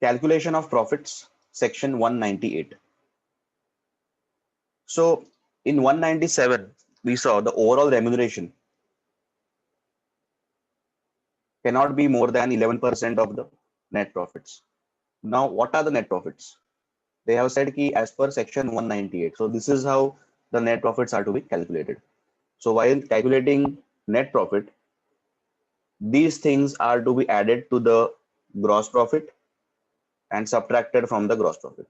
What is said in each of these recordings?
Calculation of profits, section 198. So in 197, we saw the overall remuneration cannot be more than 11% of the net profits. Now, what are the net profits? They have said ki as per section 198. So this is how the net profits are to be calculated. So while calculating net profit, these things are to be added to the gross profit and subtracted from the gross profit.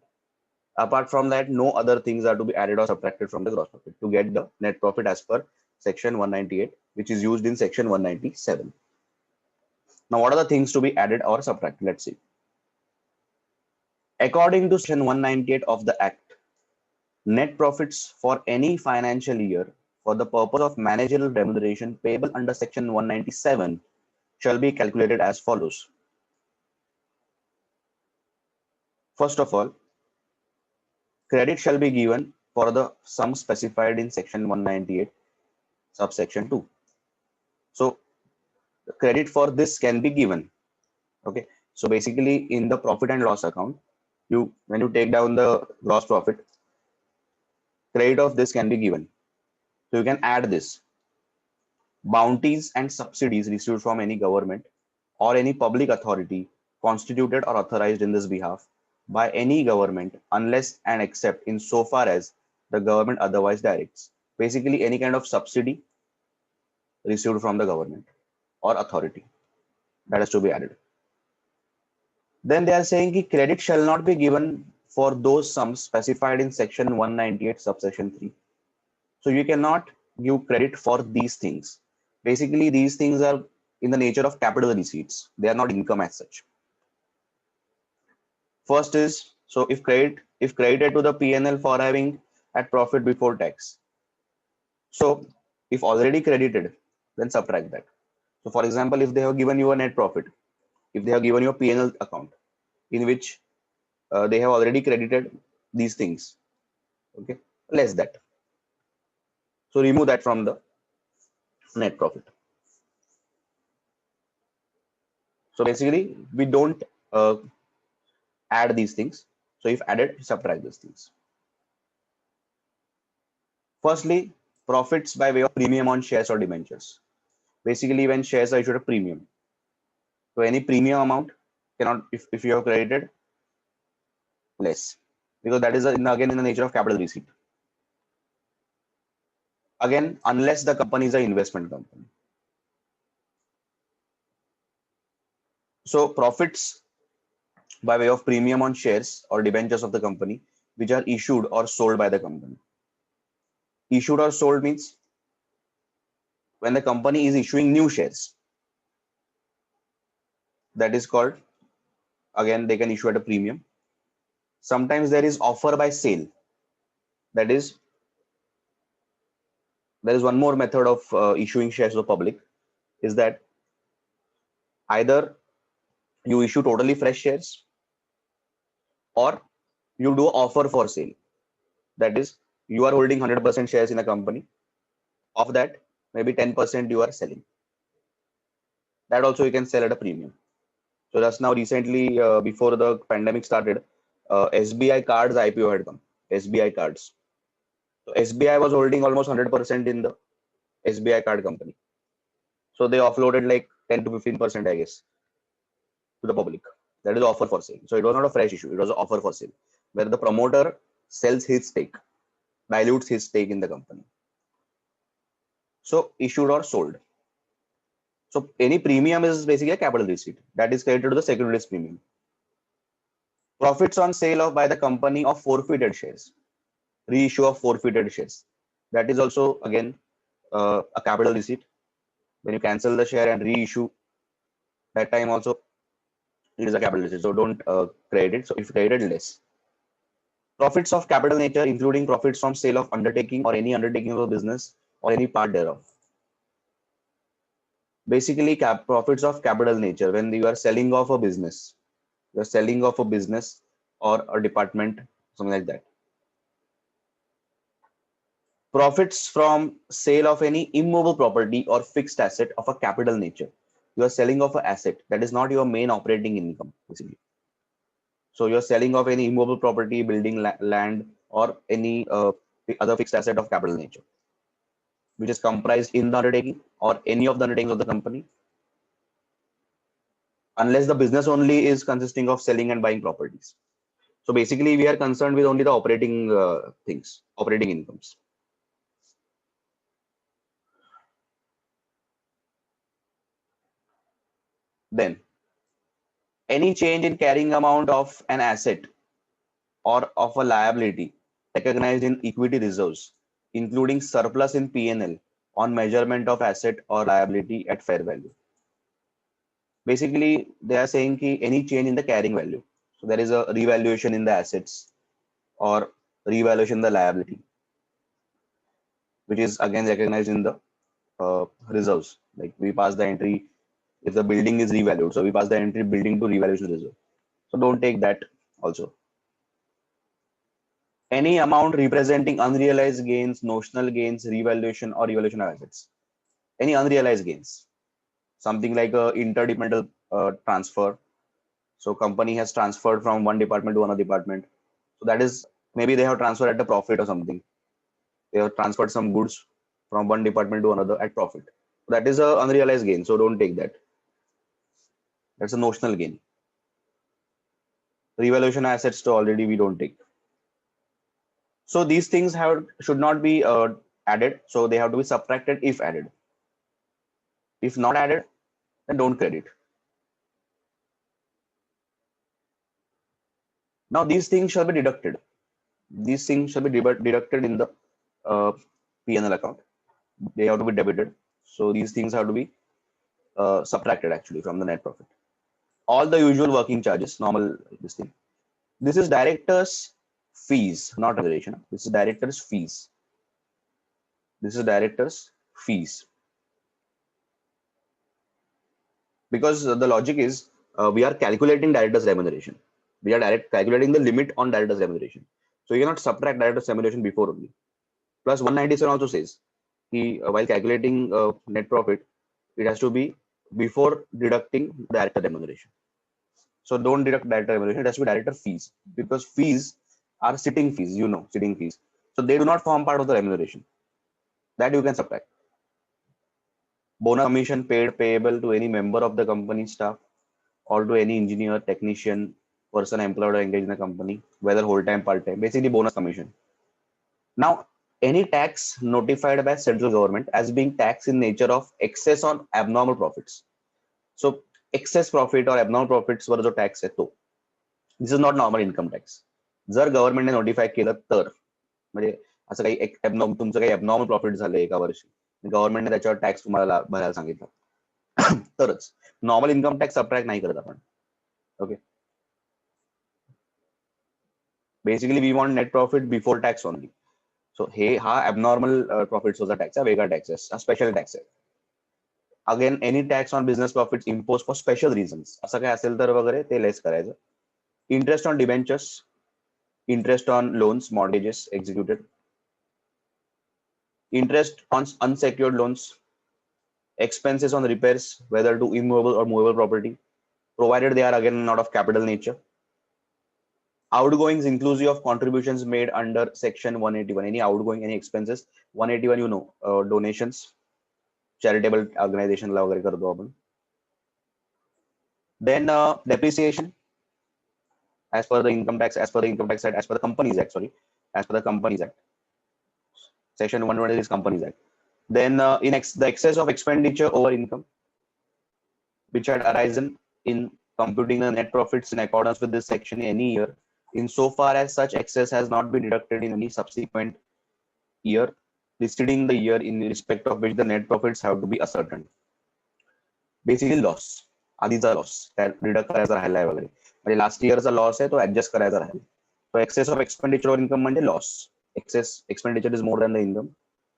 Apart from that, no other things are to be added or subtracted from the gross profit to get the net profit as per section 198, which is used in section 197. Now, what are the things to be added or subtracted? Let's see. According to section 198 of the Act, net profits for any financial year for the purpose of managerial remuneration payable under section 197 shall be calculated as follows. First of all, credit shall be given for the sum specified in section 198, subsection 2. So the credit for this can be given. Okay. So basically in the profit and loss account, when you take down the gross profit, credit of this can be given. So you can add this. Bounties and subsidies received from any government or any public authority constituted or authorized in this behalf by any government unless and except in so far as the government otherwise directs. Basically any kind of subsidy received from the government or authority that has to be added. Then they are saying that credit shall not be given for those sums specified in section 198 subsection 3. So you cannot give credit for these things. Basically, these things are in the nature of capital receipts. They are not income as such. First is, so if credited to the P&L for having at profit before tax. So if already credited, then subtract that. So for example, if they have given you a net profit, if they have given you a P&L account in which they have already credited these things, okay, less that. So remove that from the net profit. So basically, we don't add these things. So if added, subtract these things. Firstly, profits by way of premium on shares or debentures. Basically, when shares are issued a premium, so any premium amount cannot, if you have credited, less, because that is again in the nature of capital receipt. Again, unless the company is an investment company. So profits by way of premium on shares or debentures of the company, which are issued or sold by the company. Issued or sold means when the company is issuing new shares. That is called, again, they can issue at a premium. Sometimes there is offer by sale. That is, there is one more method of issuing shares to the public, is that either you issue totally fresh shares or you do offer for sale. That is, you are holding 100% shares in a company. Of that, maybe 10% you are selling. That also you can sell at a premium. So just now recently, before the pandemic started, SBI cards IPO had come. SBI cards. So SBI was holding almost 100% in the SBI card company. So they offloaded like 10 to 15%, I guess, to the public. That is offer for sale. So it was not a fresh issue. It was an offer for sale, where the promoter sells his stake, dilutes his stake in the company. So issued or sold. So any premium is basically a capital receipt that is credited to the securities premium. Profits on sale of by the company of forfeited shares, reissue of forfeited shares. That is also again a capital receipt. When you cancel the share and reissue, that time also it is a capital receipt. So don't credit it. So if credited, less. Profits of capital nature, including profits from sale of undertaking or any undertaking of a business or any part thereof. Basically, profits of capital nature, when you are selling off a business, you are selling off a business or a department, something like that. Profits from sale of any immovable property or fixed asset of a capital nature. You are selling off an asset that is not your main operating income, basically. So you're selling off any immovable property, building, land, or any other fixed asset of capital nature, which is comprised in the undertaking or any of the undertakings of the company, unless the business only is consisting of selling and buying properties. So basically, we are concerned with only the operating things, operating incomes. Then, any change in carrying amount of an asset or of a liability recognized in equity reserves, including surplus in P&L on measurement of asset or liability at fair value. Basically, they are saying ki any change in the carrying value. So there is a revaluation in the assets or revaluation in the liability, which is again recognized in the reserves. Like we pass the entry if the building is revalued. So we pass the entry building to revaluation reserve. So don't take that also. Any amount representing unrealized gains, notional gains, revaluation or revaluation of assets. Any unrealized gains. Something like a interdepartmental transfer. So company has transferred from one department to another department. So that is maybe they have transferred at a profit or something. They have transferred some goods from one department to another at profit. That is a unrealized gain. So don't take that. That's a notional gain. Revaluation assets to already we don't take. So these things should not be added. So they have to be subtracted if added. If not added, then don't credit. Now these things shall be deducted. These things shall be deducted in the P&L account. They have to be debited. So these things have to be subtracted actually from the net profit. All the usual working charges, normal this thing. This is directors' fees, not remuneration. This is directors' fees. This is directors' fees. Because the logic is we are calculating directors' remuneration. We are calculating the limit on directors' remuneration. So you cannot subtract directors' remuneration before only. Plus 197 also says while calculating net profit, it has to be before deducting director remuneration. So don't deduct director remuneration, it has to be director fees, because fees are sitting fees, sitting fees. So they do not form part of the remuneration. That you can subtract. Bonus commission paid payable to any member of the company staff or to any engineer, technician, person employed or engaged in the company, whether whole-time, part-time, basically bonus commission. Now, any tax notified by central government as being tax in nature of excess on abnormal profits. So excess profit or abnormal profits वर जो tax आहे तो, this is not normal income tax. जर गव्हर्नमेंटने notify केलं तर, म्हणजे असं काही तुमचं काही abnormal प्रॉफिट झालं एका वर्षी, गव्हर्नमेंटने त्याच्यावर टॅक्स तुम्हाला भरायला सांगितलं तरच. नॉर्मल इन्कम टॅक्स सबट्रॅक्ट नाही करत आपण. Okay, basically we want net profit before tax only. So हा ॲबनॉर्मल प्रॉफिट्सचा टॅक्स आहे, वेगळा टॅक्स आहे, हा स्पेशल टॅक्स आहे. Again any tax on business profits impose for special reasons, असं काय असेल तर वगैरे ते लेस करायचं. Interest on debentures, interest on loans, mortgages executed, interest on unsecured loans, expenses on repairs, whether to immovable or movable property, provided they are again not of capital nature. Outgoings inclusive of contributions made under section 181. Any outgoing, any expenses. 181, donations, charitable organization ला वगैरे करतो आपण. Then depreciation as per the income tax act, as per the Companies Act, as per the Companies Act. Section 120 is Companies Act. Then the excess of expenditure over income, which had arisen in computing the net profits in accordance with this section in any year, insofar as such excess has not been deducted in any subsequent year preceding the year in respect of which the net profits have to be ascertained. Basically loss, आधीचा loss deduct करायचा राहिला आहे वगैरे, म्हणजे last इयरचा loss आहे तो adjust करायचा राहील. सो access of expenditure और इनकम म्हणजे loss. Excess expenditure is more than the income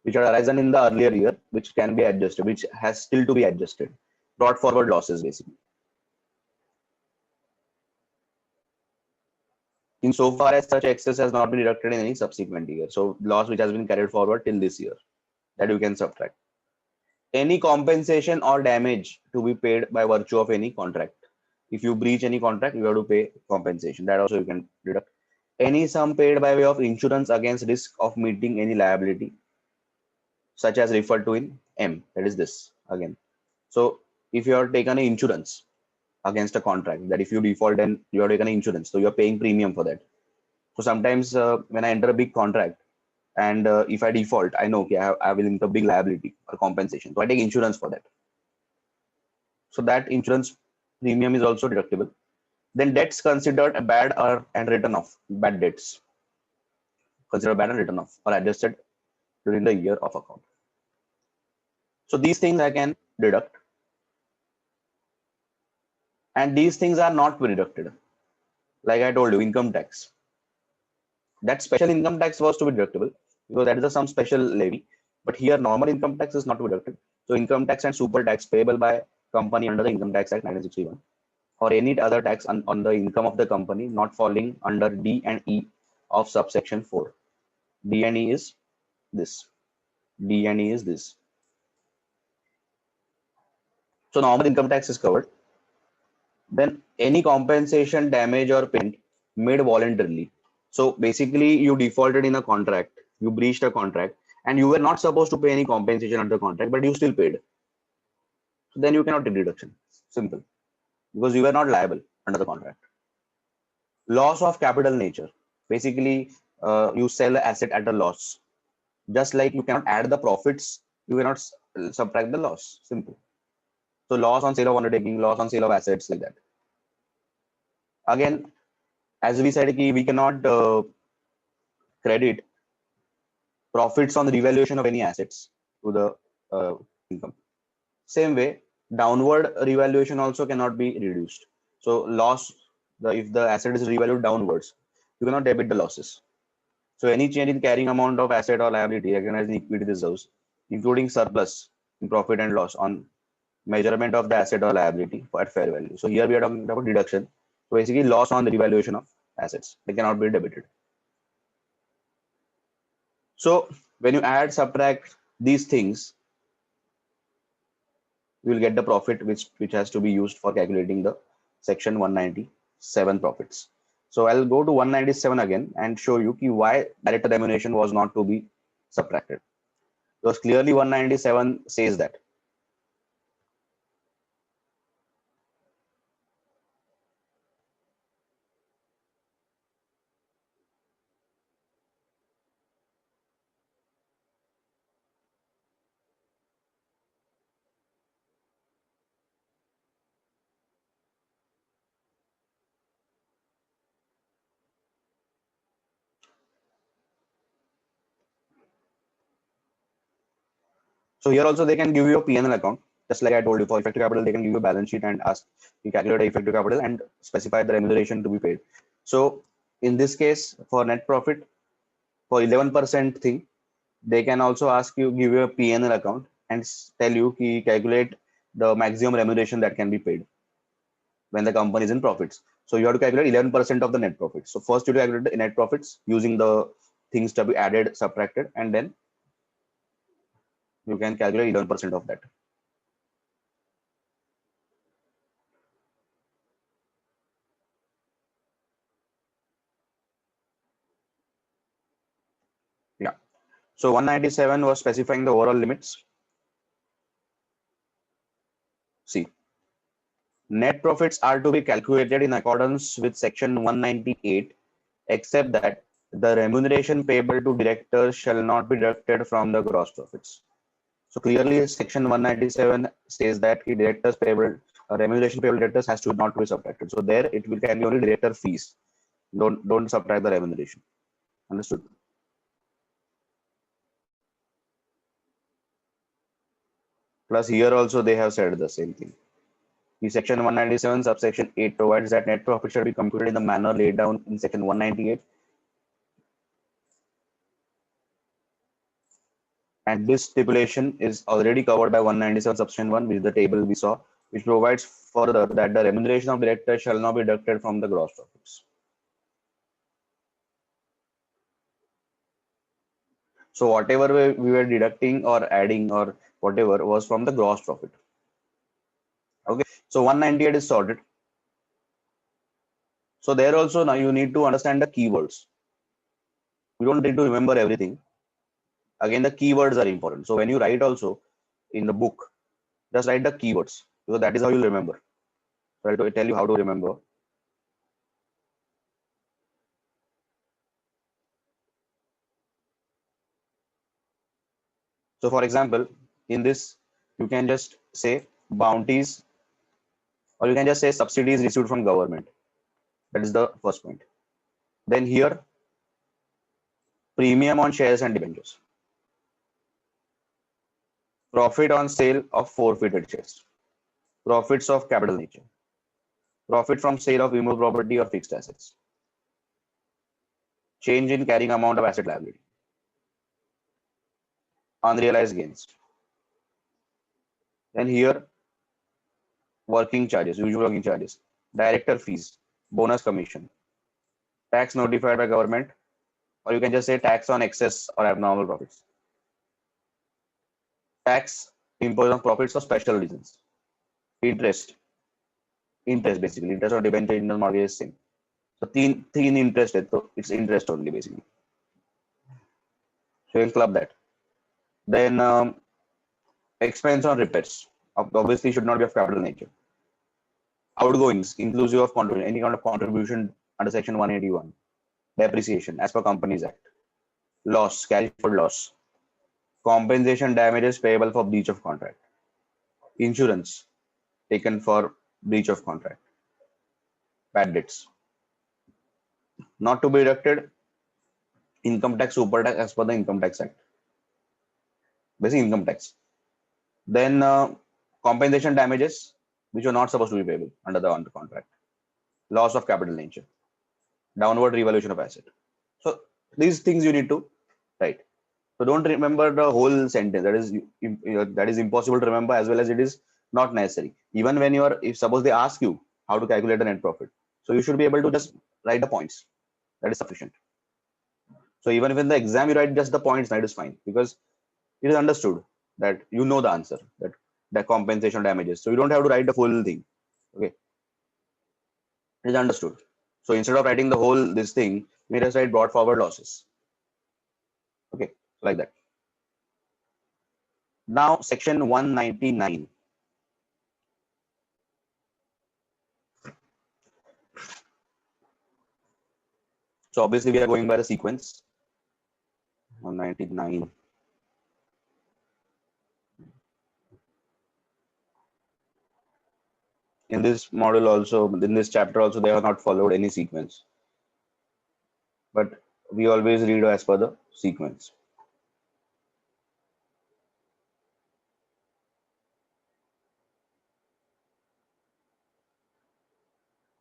which had arisen in the earlier year, which can be adjusted, which has still to be adjusted. Brought forward losses basically. In so far as such excess has not been deducted in any subsequent year. So loss which has been carried forward till this year, that you can subtract. Any compensation or damage to be paid by virtue of any contract. If you breach any contract, you have to pay compensation. That also you can deduct. Any sum paid by way of insurance against risk of meeting any liability, such as referred to in M, that is this again. So if you have taken an insurance against a contract, that if you default, then you have taken an insurance, so you're paying premium for that. So sometimes when I enter a big contract and if I default, I know, okay, I will incur big liability or compensation, so I take insurance for that. So that insurance premium is also deductible. Then debts considered a bad or and written off, bad debts considered bad and written off or adjusted during the year of account. So these things I can deduct, and these things are not to be deducted. Like I told you, income tax. That special income tax was to be deductible because that is some special levy. But here, normal income tax is not to be deducted. So income tax and super tax payable by company under the Income Tax Act 1961, or any other tax on the income of the company not falling under D and E of subsection 4. D and E is this. D and E is this. So normal income tax is covered. Then any compensation, damage, or payment made voluntarily. So basically, you defaulted in a contract, you breached a contract, and you were not supposed to pay any compensation under the contract, but you still paid. So then you cannot take deduction. Simple, because you were not liable under the contract. Loss of capital nature. Basically, you sell an asset at a loss. Just like you cannot add the profits, you cannot subtract the loss. Simple. So loss on sale of undertaking, loss on sale of assets, like that. Again, as we said, we cannot credit profits on the revaluation of any assets to the income. Same way, downward revaluation also cannot be reduced. So loss, if the asset is revalued downwards, you cannot debit the losses. So any change in carrying amount of asset or liability recognized in equity reserves, including surplus in profit and loss on measurement of the asset or liability at fair value. So here we are talking about deduction. So basically loss on the revaluation of assets, they cannot be debited. So when you add, subtract these things, you will get the profit which has to be used for calculating the section 197 profits. So I'll go to 197 again and show you why director remuneration was not to be subtracted. Because clearly 197 says that. So here also they can give you a P&L account, just like I told you. For effective capital, they can give you a balance sheet and ask you calculate the effective capital and specify the remuneration to be paid. So in this case, for net profit, for 11% thing, they can also ask you, give you a P&L account and tell you calculate the maximum remuneration that can be paid when the company is in profits. So you have to calculate 11% of the net profit. So first you calculate the net profits using the things to be added, subtracted, and then you can calculate 11% of that. Yeah. So 197 was specifying the overall limits. See, net profits are to be calculated in accordance with section 198, except that the remuneration payable to directors shall not be deducted from the gross profits. So clearly, section 197 says that the directors payable, remuneration payable directors has to not be subtracted. So there it will can be only director fees. Don't subtract the remuneration. Understood? Plus here also they have said the same thing. The section 197 subsection 8 provides that net profit shall be computed in the manner laid down in section 198. And this stipulation is already covered by 197 subsection 1, which is the table we saw, which provides further that the remuneration of directors shall not be deducted from the gross profits. So whatever we were deducting or adding or whatever was from the gross profit. Okay, so 198 is sorted. So there also now you need to understand the keywords. You don't need to remember everything. Again, the keywords are important. So when you write also in the book, just write the keywords because that is how you'll remember. So I'll tell you how to remember. So for example, in this, you can just say bounties, or you can just say subsidies received from government. That is the first point. Then here, premium on shares and debentures. Profit on sale of forfeited shares. Profits of capital nature. Profit from sale of immovable property or fixed assets. Change in carrying amount of asset liability. Unrealized gains. Then here, working charges, usual working charges. Director fees, bonus commission. Tax notified by government, or you can just say tax on excess or abnormal profits. Tax imposed on profits for special reasons. Interest. Interest basically. Interest on debenture, interest mortgage is same. So thin interest, so it's interest only basically. So you'll club that. Then expense on repairs obviously should not be of capital nature. Outgoings inclusive of contribution, any kind of contribution under section 181. Depreciation as per Companies Act. Loss, carry forward loss. Compensation damages payable for breach of contract. Insurance taken for breach of contract. Bad debts. Not to be deducted, income tax, super tax as per the Income Tax Act. Basic income tax. Then compensation damages which are not supposed to be payable under the contract. Loss of capital nature. Downward revaluation of asset. So these things you need to write. So don't remember the whole sentence. That is impossible to remember, as well as it is not necessary. Even when you are, if suppose they ask you how to calculate the net profit, so you should be able to just write the points. That is sufficient. So even if in the exam you write just the points, that is fine, because it is understood that you know the answer, that the compensation damages. So you don't have to write the full thing. Okay, it is understood. So instead of writing the whole this thing, we just write brought forward losses. Okay, like that. Now section 199. So obviously we are going by the sequence. 199. In this model also, in this chapter also, they have not followed any sequence. But we always read as per the sequence.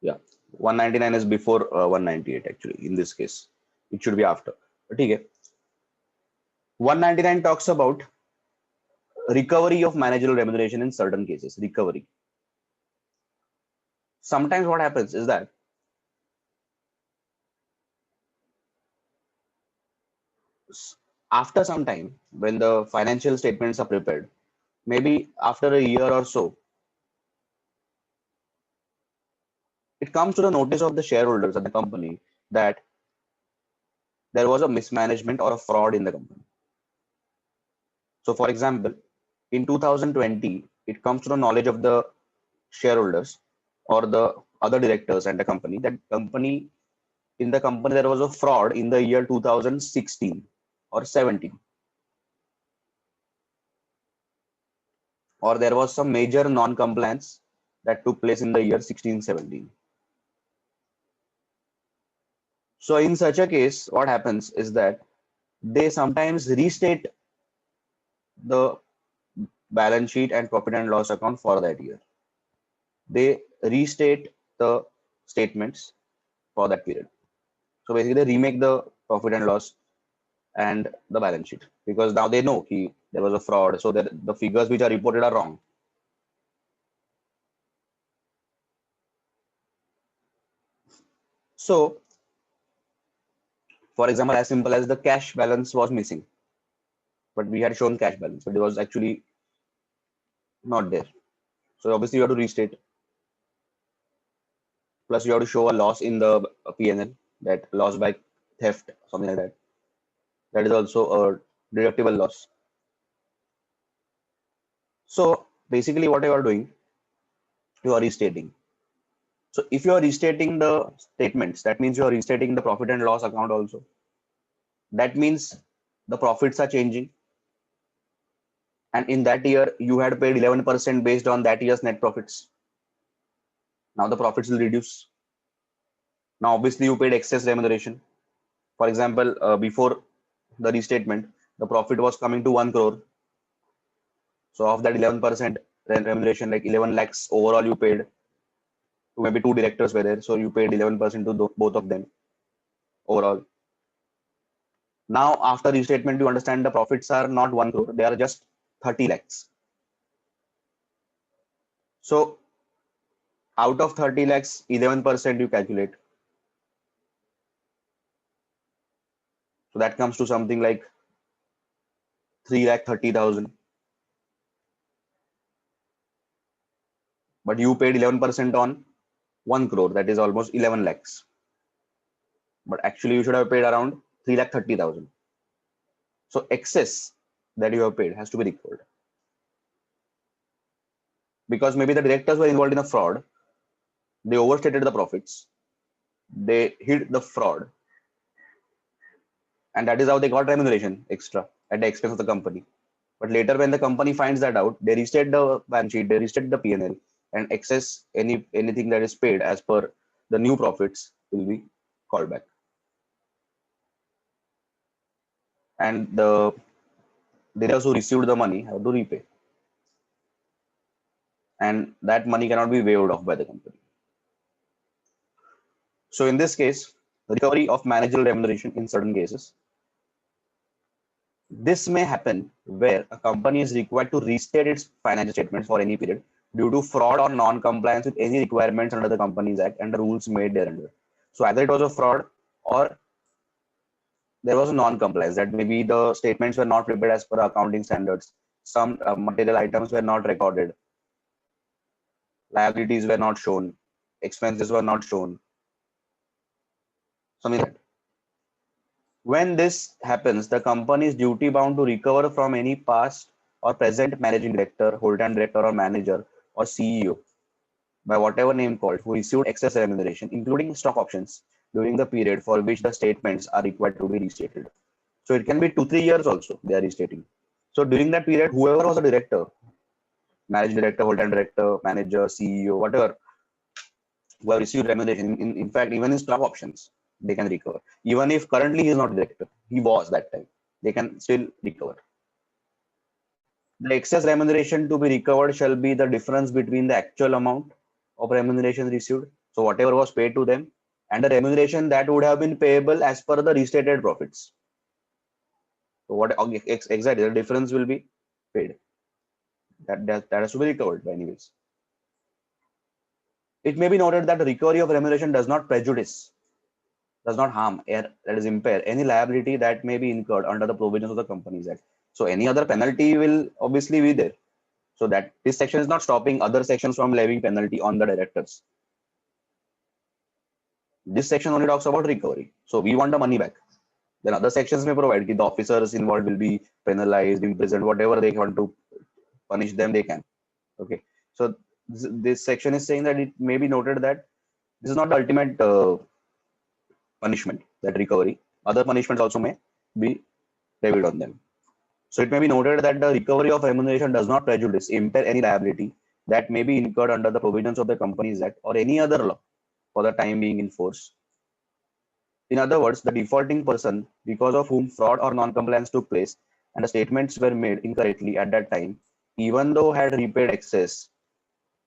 Yeah, 199 is before 198 actually. In this case, it should be after. But okay. 199 talks about recovery of managerial remuneration in certain cases. Recovery. Sometimes what happens is that after some time, when the financial statements are prepared, maybe after a year or so, it comes to the notice of the shareholders of the company that there was a mismanagement or a fraud in the company. So for example, in 2020, it comes to the knowledge of the shareholders or the other directors and the company that in the company there was a fraud in the year 2016 or 17, or there was some major non-compliance that took place in the year 16-17. So in such a case, what happens is that they sometimes restate the balance sheet and profit and loss account for that year. They restate the statements for that period. So basically, they remake the profit and loss and the balance sheet, because now they know there was a fraud, so that the figures which are reported are wrong. So, for example, as simple as the cash balance was missing, but we had shown cash balance, but it was actually not there. So obviously, you have to restate. plus you have to show a loss in the P&L, that loss by theft, something like that. That is also a deductible loss. So basically what you are doing, you are restating. So if you are restating the statements, that means you are restating the profit and loss account also. That means the profits are changing. And in that year, you had paid 11% based on that year's net profits. Now the profits will reduce. Now, obviously, you paid excess remuneration. For example, before the restatement, the profit was coming to 1 crore. So of that 11% remuneration, like 11 lakhs overall you paid to maybe 2 directors were there. So you paid 11% to both of them overall. Now, after restatement, you understand the profits are not 1 crore, they are just 30 lakhs. So out of 30 lakhs, 11% you calculate. So that comes to something like 3,30,000. But you paid 11% on 1 crore, that is almost 11 lakhs. But actually you should have paid around 3,30,000. So excess that you have paid has to be recovered. Because maybe the directors were involved in a fraud, they overstated the profits, they hid the fraud, and that is how they got remuneration extra at the expense of the company. But later when the company finds that out, they restate the balance sheet, they restate the P&L, and excess anything that is paid as per the new profits will be called back. And the directors who received the money have to repay. And that money cannot be waived off by the company. So in this case, recovery of managerial remuneration in certain cases, this may happen where a company is required to restate its financial statements for any period due to fraud or non-compliance with any requirements under the Companies Act and the rules made thereunder. So either it was a fraud or there was a non-compliance, that maybe the statements were not prepared as per accounting standards, some material items were not recorded, liabilities were not shown, expenses were not shown, something like that. When this happens, the company is duty bound to recover from any past or present managing director, whole-time director or manager or CEO by whatever name called who received excess remuneration, including stock options, during the period for which the statements are required to be restated. So it can be 2-3 years also they are restating. So during that period, whoever was a director, managing director, whole-time director, manager, CEO, whatever, who have received remuneration, in fact, even in stock options, they can recover. Even if currently he is not director, he was that time, they can still recover. The excess remuneration to be recovered shall be the difference between the actual amount of remuneration received, so whatever was paid to them, and the remuneration that would have been payable as per the restated profits. So what exactly the difference will be paid. That has to be recovered by anyways. It may be noted that the recovery of remuneration does not prejudice, does not harm, that is impair any liability that may be incurred under the provisions of the Companies Act. So any other penalty will obviously be there. So that this section is not stopping other sections from levying penalty on the directors. This section only talks about recovery. So we want the money back. Then other sections may provide the officers involved will be penalized, imprisoned, whatever they want to punish them, they can. Okay. So this section is saying that it may be noted that this is not the ultimate punishment, that recovery. Other punishments also may be levied on them. So it may be noted that the recovery of remuneration does not prejudice, impair any liability that may be incurred under the provisions of the Companies Act or any other law for the time being in force. In other words, the defaulting person, because of whom fraud or non-compliance took place and the statements were made incorrectly at that time, even though had repaid excess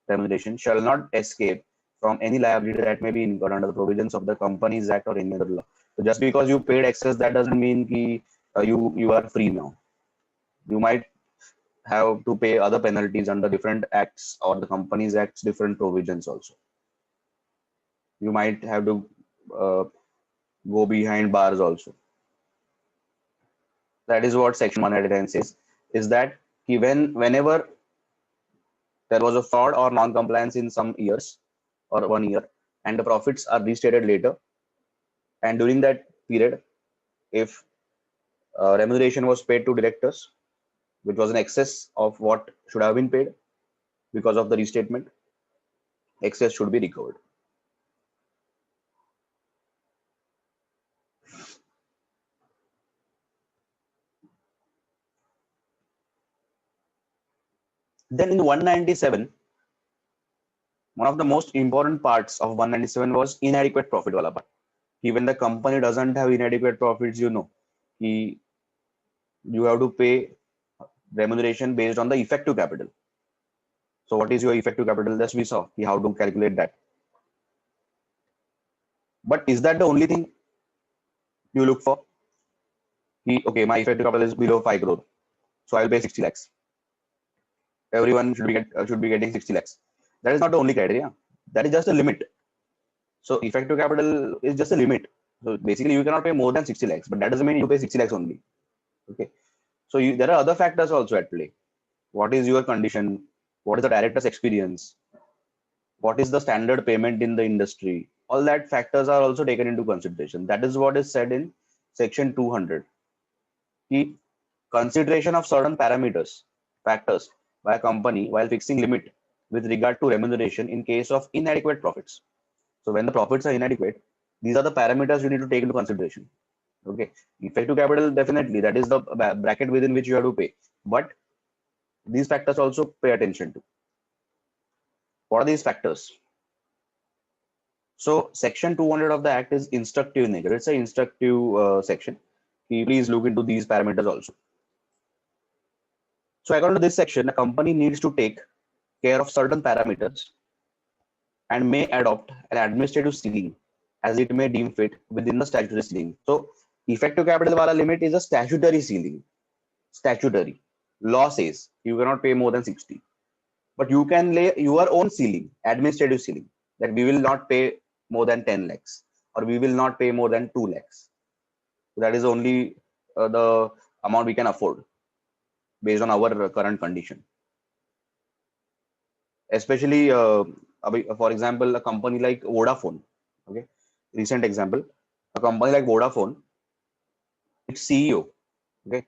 remuneration, shall not escape from any liability that may be incurred under the provisions of the Companies Act or any other law. So just because you paid excess, that doesn't mean you are free now. You might have to pay other penalties under different acts or the Companies Act's different provisions also. You might have to go behind bars also. That is what section 189 says, is that whenever there was a fraud or non-compliance in some years or 1 year, and the profits are restated later. And during that period, if remuneration was paid to directors, which was in excess of what should have been paid because of the restatement, excess should be recovered. Then in 197, one of the most important parts of 197 was inadequate profit wala part. Even the company doesn't have inadequate profits, you have to pay remuneration based on the effective capital. So what is your effective capital? Just we saw how to calculate that. But is that the only thing you look for? Okay, my effective capital is below 5 crore, so I'll pay 60 lakhs. Everyone should be getting 60 lakhs. That is not the only criteria. That is just a limit. So effective capital is just a limit. So basically, you cannot pay more than 60 lakhs, but that doesn't mean you pay 60 lakhs only. Okay. So there are other factors also at play. What is your condition? What is the director's experience? What is the standard payment in the industry? All that factors are also taken into consideration. That is what is said in section 200. The consideration of certain factors by a company while fixing limit with regard to remuneration in case of inadequate profits. So when the profits are inadequate, these are the parameters you need to take into consideration. Okay, effective capital, definitely that is the bracket within which you have to pay, but these factors also pay attention to. What are these factors? So section 200 of the act is instructive in nature. It's an instructive section. Please look into these parameters also. So according to this section, a company needs to take care of certain parameters and may adopt an administrative ceiling as it may deem fit within the statutory ceiling. So effective capital wala limit is a statutory ceiling. Statutory. Law says you cannot pay more than 60. But you can lay your own ceiling, administrative ceiling, that we will not pay more than 10 lakhs or we will not pay more than 2 lakhs. So that is only the amount we can afford based on our current condition. Especially, for example, a company like Vodafone, okay, recent example, a company like Vodafone, its CEO, okay,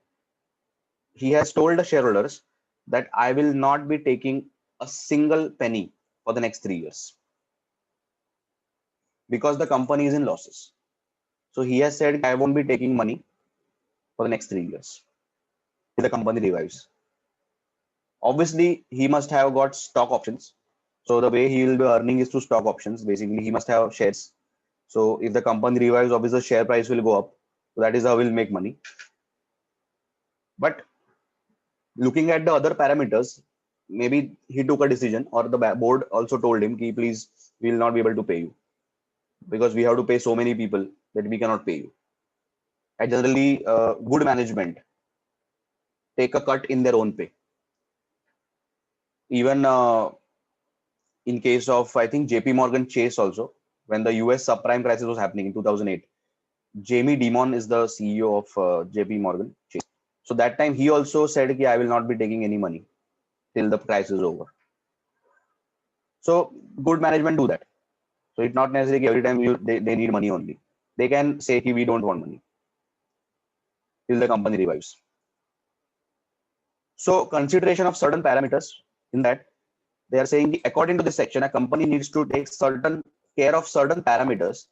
he has told the shareholders that I will not be taking a single penny for the next 3 years because the company is in losses. So he has said, I won't be taking money for the next 3 years till the company revives. Obviously, he must have got stock options. So the way he will be earning is through stock options. Basically, he must have shares. So if the company revives, obviously the share price will go up. So that is how we'll make money. But looking at the other parameters, maybe he took a decision or the board also told him, please, we will not be able to pay you because we have to pay so many people that we cannot pay you. And generally, good management take a cut in their own pay. Even in case of, I think, JP Morgan Chase also, when the US subprime crisis was happening in 2008, Jamie Dimon is the CEO of JP Morgan Chase. So that time he also said, I will not be taking any money till the crisis is over. So good management do that. So it's not necessarily every time they need money only. They can say, we don't want money till the company revives. So consideration of certain parameters in that, they are saying, according to this section, a company needs to take certain care of certain parameters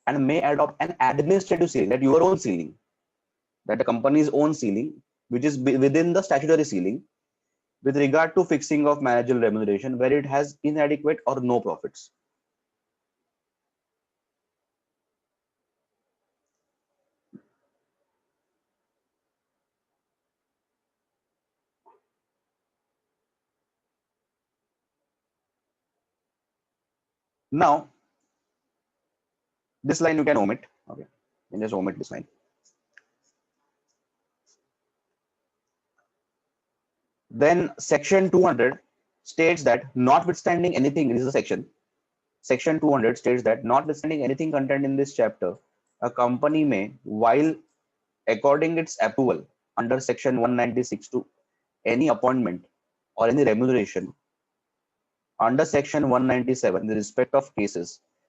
and may adopt an administrative ceiling, that your own ceiling, that the company's own ceiling, which is within the statutory ceiling with regard to fixing of managerial remuneration where it has inadequate or no profits. Now, this line you can omit. Okay, you can just omit this line. Then section 200 states that notwithstanding anything, this is a section 200 states that notwithstanding anything contained in this chapter, a company may, while according its approval under section 196 to any appointment or any remuneration under section 197 in the respect of cases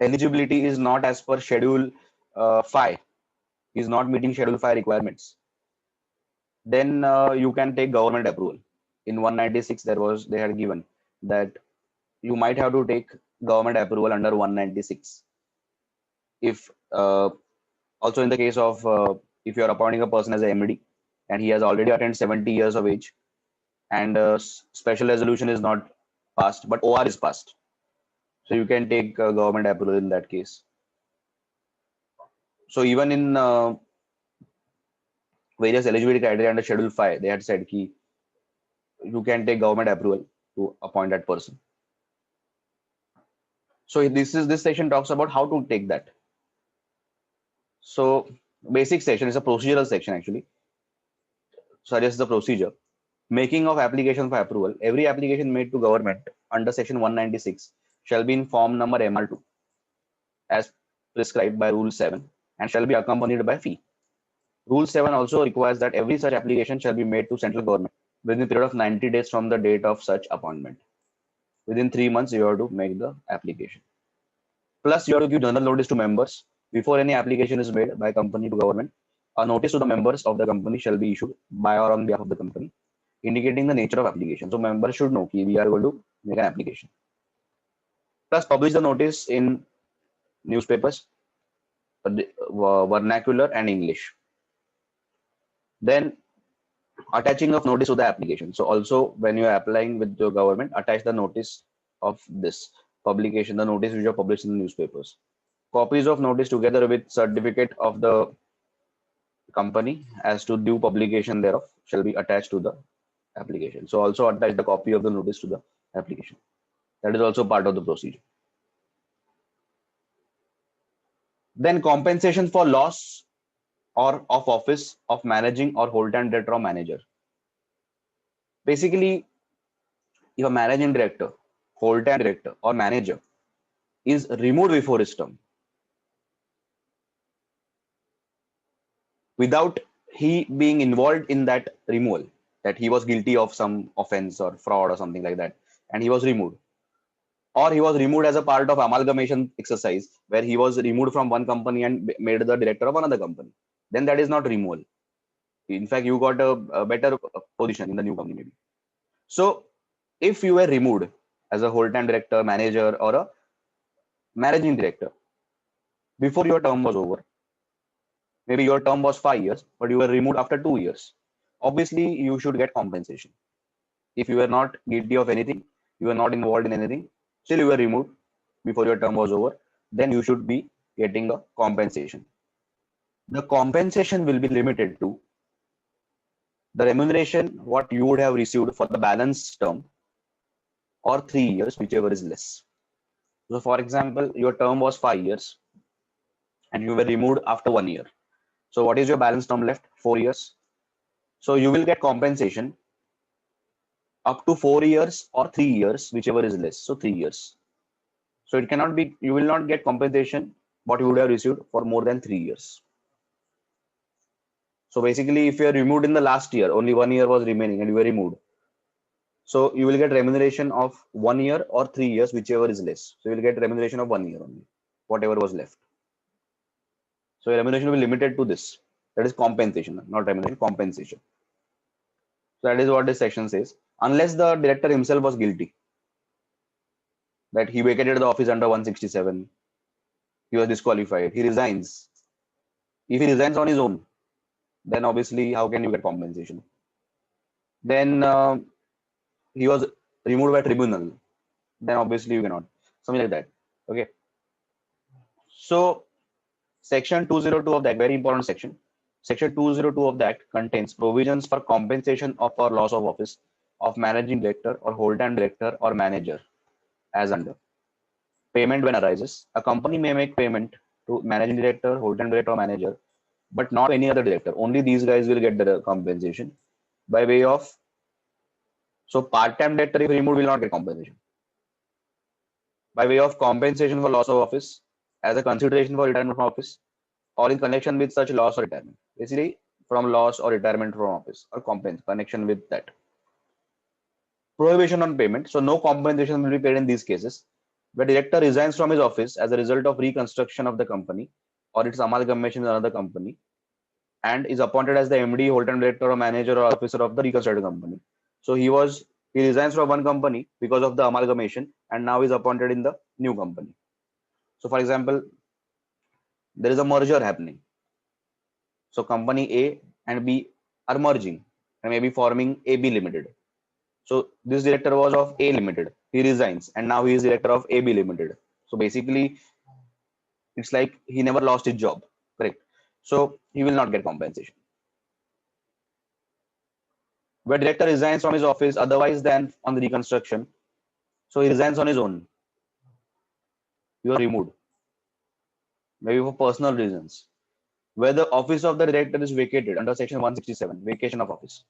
eligibility is not as per Schedule 5, is not meeting Schedule 5 requirements, then you can take government approval. In 196, they had given that you might have to take government approval under 196. If also in the case of if you are appointing a person as a MD and he has already attained 70 years of age and special resolution is not passed, but OR is passed. So you can take government approval in that case. So even in various eligibility criteria under Schedule 5, they had said ki you can take government approval to appoint that person. So this section talks about how to take that. So basic section is a procedural section actually. Suggests the procedure. Making of application for approval. Every application made to government under section 196 shall be in form number MR2 as prescribed by Rule 7 and shall be accompanied by fee. Rule 7 also requires that every such application shall be made to central government within a period of 90 days from the date of such appointment. Within 3 months, you have to make the application. Plus, you have to give general notice to members before any application is made by company to government. A notice to the members of the company shall be issued by or on behalf of the company, indicating the nature of application. So members should know that we are going to make an application. Plus, publish the notice in newspapers, vernacular and English. Then attaching of notice to the application. So also when you are applying with your government, attach the notice of this publication, the notice which are published in the newspapers. Copies of notice together with certificate of the company as to due publication thereof shall be attached to the application. So also attach the copy of the notice to the application. That is also part of the procedure. Then compensation for loss or of office of managing or whole-time director or manager. Basically, if a managing director, whole-time director or manager is removed before his term without he being involved in that removal, that he was guilty of some offense or fraud or something like that, and he was removed, or he was removed as a part of amalgamation exercise where he was removed from one company and made the director of another company, then that is not removal. In fact, you got a better position in the new company maybe. So if you were removed as a whole-time director, manager, or a managing director before your term was over, maybe your term was 5 years, but you were removed after 2 years, obviously you should get compensation. If you were not guilty of anything, you were not involved in anything, still you were removed before your term was over, then you should be getting a compensation. The compensation will be limited to the remuneration what you would have received for the balance term or 3 years, whichever is less. So for example, your term was 5 years and you were removed after 1 year. So what is your balance term left? 4 years. So you will get compensation up to 4 years or 3 years, whichever is less. So 3 years. So it cannot be, you will not get compensation what you would have received for more than 3 years. So basically, if you are removed in the last year, only 1 year was remaining and you were removed. So you will get remuneration of 1 year or 3 years, whichever is less. So you will get remuneration of 1 year only, whatever was left. So your remuneration will be limited to this. That is compensation, not remuneration, compensation. So that is what this section says. Unless the director himself was guilty, that he vacated the office under 167, he was disqualified, he resigns. If he resigns on his own, then obviously how can you get compensation? Then he was removed by tribunal, then obviously you cannot. Something like that. Okay. So section 202 of the Act, very important section. Section 202 of the Act contains provisions for compensation of or loss of office of managing director or whole-time director or manager as under. Payment when arises. A company may make payment to managing director, whole-time director or manager, but not any other director. Only these guys will get the compensation by way of, so part-time director if removed will not get compensation. By way of compensation for loss of office as a consideration for retirement from office or in connection with such loss or retirement. Basically from loss or retirement from office or connection with that. Prohibition on payment. So no compensation will be paid in these cases. where director resigns from his office as a result of reconstruction of the company or its amalgamation with another company, and is appointed as the MD, whole-time director or manager or officer of the reconstructed company. So he resigns from one company because of the amalgamation and now is appointed in the new company. So for example, there is a merger happening. So company A and B are merging and maybe forming AB Limited. So this director was of A Limited. He resigns and now he is director of AB Limited. So basically, it's like he never lost his job, correct? So he will not get compensation. Where director resigns from his office otherwise than on the reconstruction, so he resigns on his own. You are removed, maybe for personal reasons. Where the office of the director is vacated under section 167, vacation of office.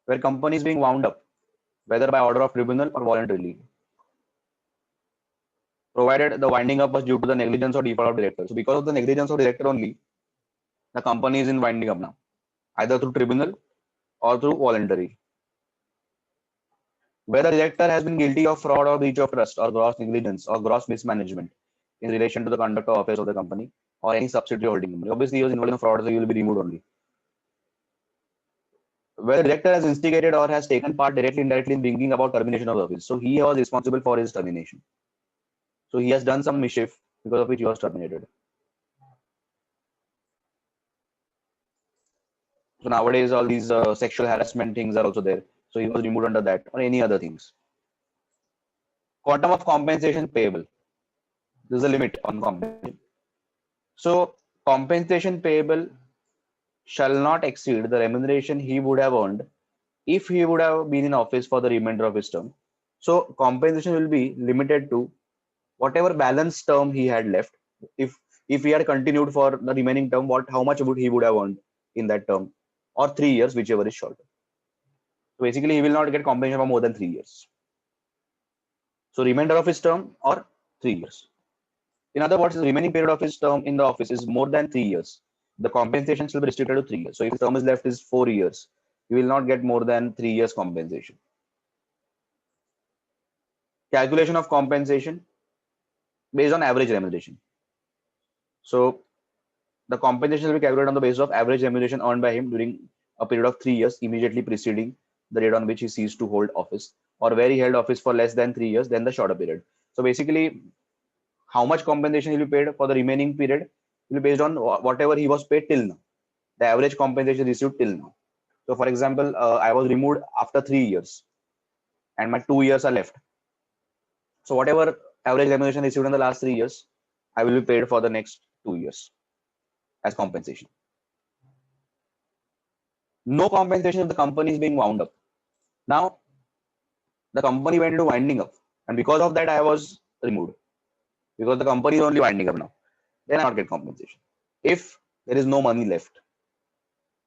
Where company is being wound up, whether by order of tribunal or voluntarily, provided the winding up was due to the negligence or default of director. So because of the negligence of director only, the company is in winding up now, either through tribunal or through voluntary. Where the director has been guilty of fraud or breach of trust or gross negligence or gross mismanagement in relation to the conduct or affairs of the company or any subsidiary holding company. Obviously, he was involved in fraud, so he will be removed only. Where the director has instigated or has taken part directly indirectly in bringing about termination of office. So he was responsible for his termination. So he has done some mischief because of which he was terminated. So nowadays, all these sexual harassment things are also there. So he was removed under that or any other things. Quantum of compensation payable. There's a limit on compensation. So compensation payable shall not exceed the remuneration he would have earned if he would have been in office for the remainder of his term. So compensation will be limited to whatever balance term he had left. If he had continued for the remaining term, how much would he would have earned in that term, or 3 years, whichever is shorter. So basically, he will not get compensation for more than 3 years. So remainder of his term or 3 years. In other words, the remaining period of his term in the office is more than 3 years. The compensation will be restricted to 3 years. So if his term is left is 4 years, he will not get more than 3 years compensation. Calculation of compensation based on average remuneration. So the compensation will be calculated on the basis of average remuneration earned by him during a period of 3 years immediately preceding the date on which he ceased to hold office, or where he held office for less than 3 years, then the shorter period. So basically, how much compensation he will be paid for the remaining period will be based on whatever he was paid till now, the average compensation received till now. So for example, I was removed after 3 years and my 2 years are left. So whatever average remuneration received in the last 3 years, I will be paid for the next 2 years as compensation. No compensation if the company is being wound up. Now, the company went into winding up, and because of that, I was removed because the company is only winding up now. Then I not get compensation if there is no money left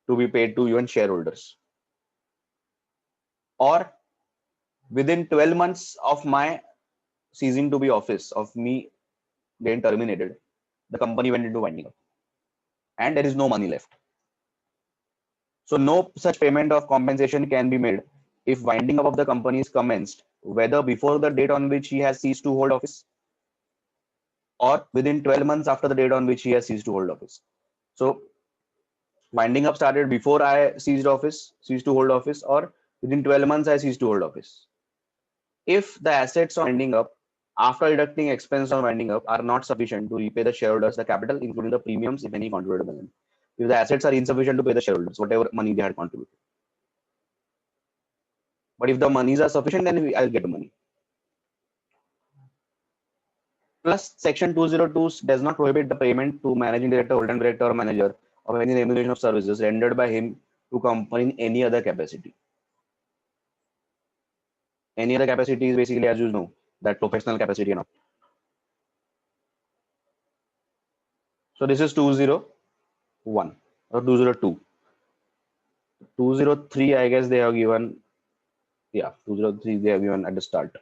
to be paid to even shareholders, or within 12 months of my ceasing to be office, of me getting terminated, the company went into winding up and there is no money left. So no such payment of compensation can be made if winding up of the company is commenced, whether before the date on which he has ceased to hold office or within 12 months after the date on which he has ceased to hold office. So winding up started before I ceased to hold office, or within 12 months I ceased to hold office. If the assets on winding up after deducting expense on winding up are not sufficient to repay the shareholders the capital, including the premiums, if any, contributed by them. If the assets are insufficient to pay the shareholders, whatever money they had contributed. But if the monies are sufficient, then I'll get the money. Plus, Section 202 does not prohibit the payment to managing director, whole-time director, or manager of any remuneration of services rendered by him to company in any other capacity. Any other capacity is basically, as you know, that professional capacity and all. So this is 201 or 202. 203, I guess they have given, yeah, 203 they have given at the start.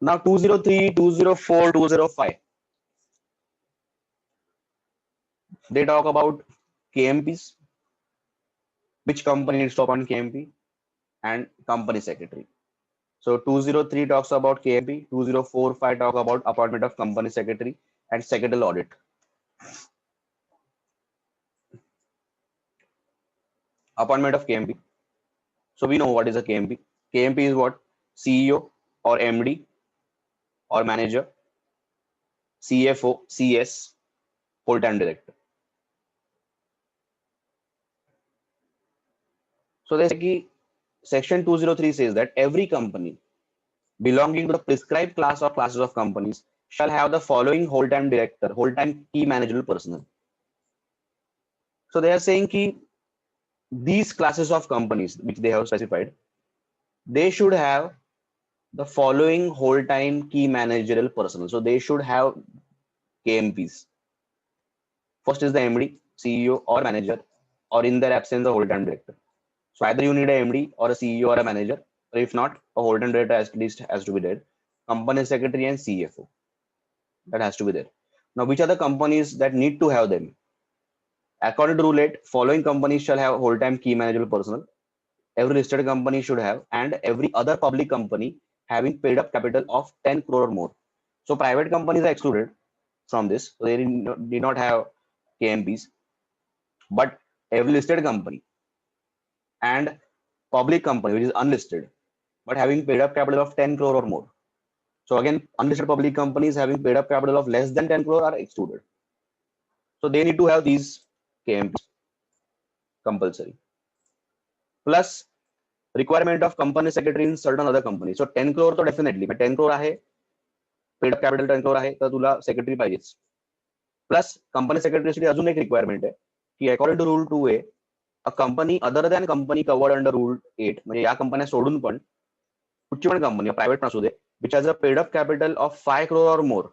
Now 203, 204, 205. They talk about KMPs. which company needs to appoint KMP, and company secretary. So 203 talks about KMP, 2045 talk about appointment of company secretary and secretarial audit. Appointment of KMP. So we know what is a KMP. KMP is what? CEO or MD or manager, CFO, CS, full-time director. So they say section 203 says that every company belonging to the prescribed class or classes of companies shall have the following whole-time director, whole-time key managerial personnel. So they are saying that these classes of companies which they have specified, they should have the following whole-time key managerial personnel. So they should have KMPs. First is the MD, CEO or manager, or in their absence, the whole-time director. So either you need a MD or a CEO or a manager, or if not, a whole-time director at least has to be there. Company secretary and CFO, that has to be there. Now, which are the companies that need to have them? According to Rule 8, following companies shall have whole-time key managerial personnel. Every listed company should have, and every other public company having paid up capital of 10 crore or more. So private companies are excluded from this. So they did not have KMPs, but every listed company and public company which is unlisted but having paid up capital of 10 crore or more. So again, unlisted public companies having paid up capital of less than 10 crore are excluded. So they need to have these KMPs compulsory. Plus requirement of company secretary in certain other companies. So 10 crore तो definitely, but 10 crore आहे, paid up capital 10 crore आहे, तर तुला secretary पाहिजेच. Plus company secretary साठी अजून एक requirement आहे की according to rule 2A, a company other than company covered under rule 8, म्हणजे या कंपन्या सोडून पण कुठची पण कंपनी प्रायव्हेट नसू दे, which has a paid up capital of 5 crore or more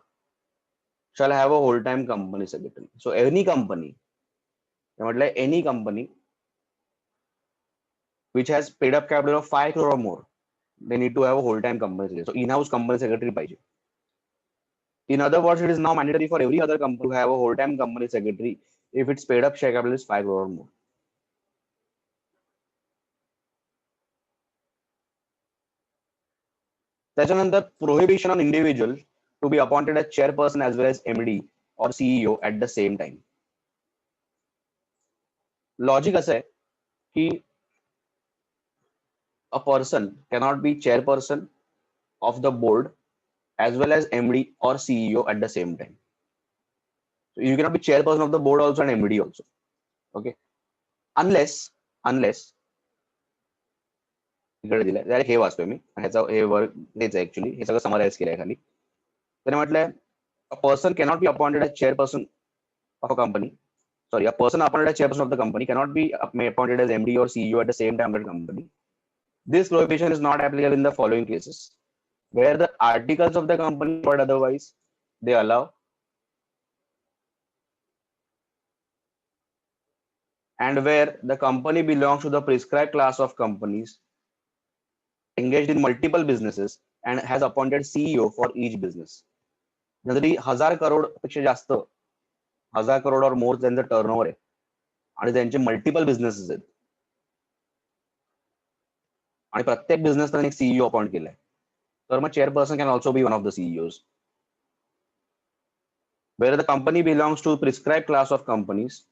shall have a whole time company secretary. So any company, म्हटलंय any company which has paid up capital of 5 crore or more, they need to have a whole time company secretary. So in-house company secretary पाहिजे. In other words, it is now mandatory for every other company to have a whole time company secretary if its paid up share capital is 5 crore or more. त्याच्यानंतर prohibition on individual to be appointed as chairperson as well as MD or CEO at the same time. Logic असं आहे की a person cannot be chairperson of the board as well as MD or CEO at the same time. So you cannot be chairperson of the board also and MD also. Okay. Unless इकडे दिलंय हे वाचतोय मी ह्याचा हे work हेच आहे actually हे सगळं summarise केलंय खाली त्याने म्हटलंय a person cannot be appointed as chairperson of a company. Sorry, a person appointed as chairperson of the company cannot be appointed as MD or CEO at the same time of the company. This prohibition is not applicable in the following cases: where the articles of the company provide otherwise, they allow, and where the company belongs to the prescribed class of companies engaged in multiple businesses and has appointed CEO for each business. जरी 1000 करोड पेक्षा जास्त 1000 करोड और मोर त्यांचं turnover आहे आणि त्यांचे multiple businesses आहेत आणि प्रत्येक बिझनेस एक सीईओ अपॉइंट केलाय तर मग chairperson can also be one of the CEOs. Where the company belongs to prescribed class of companies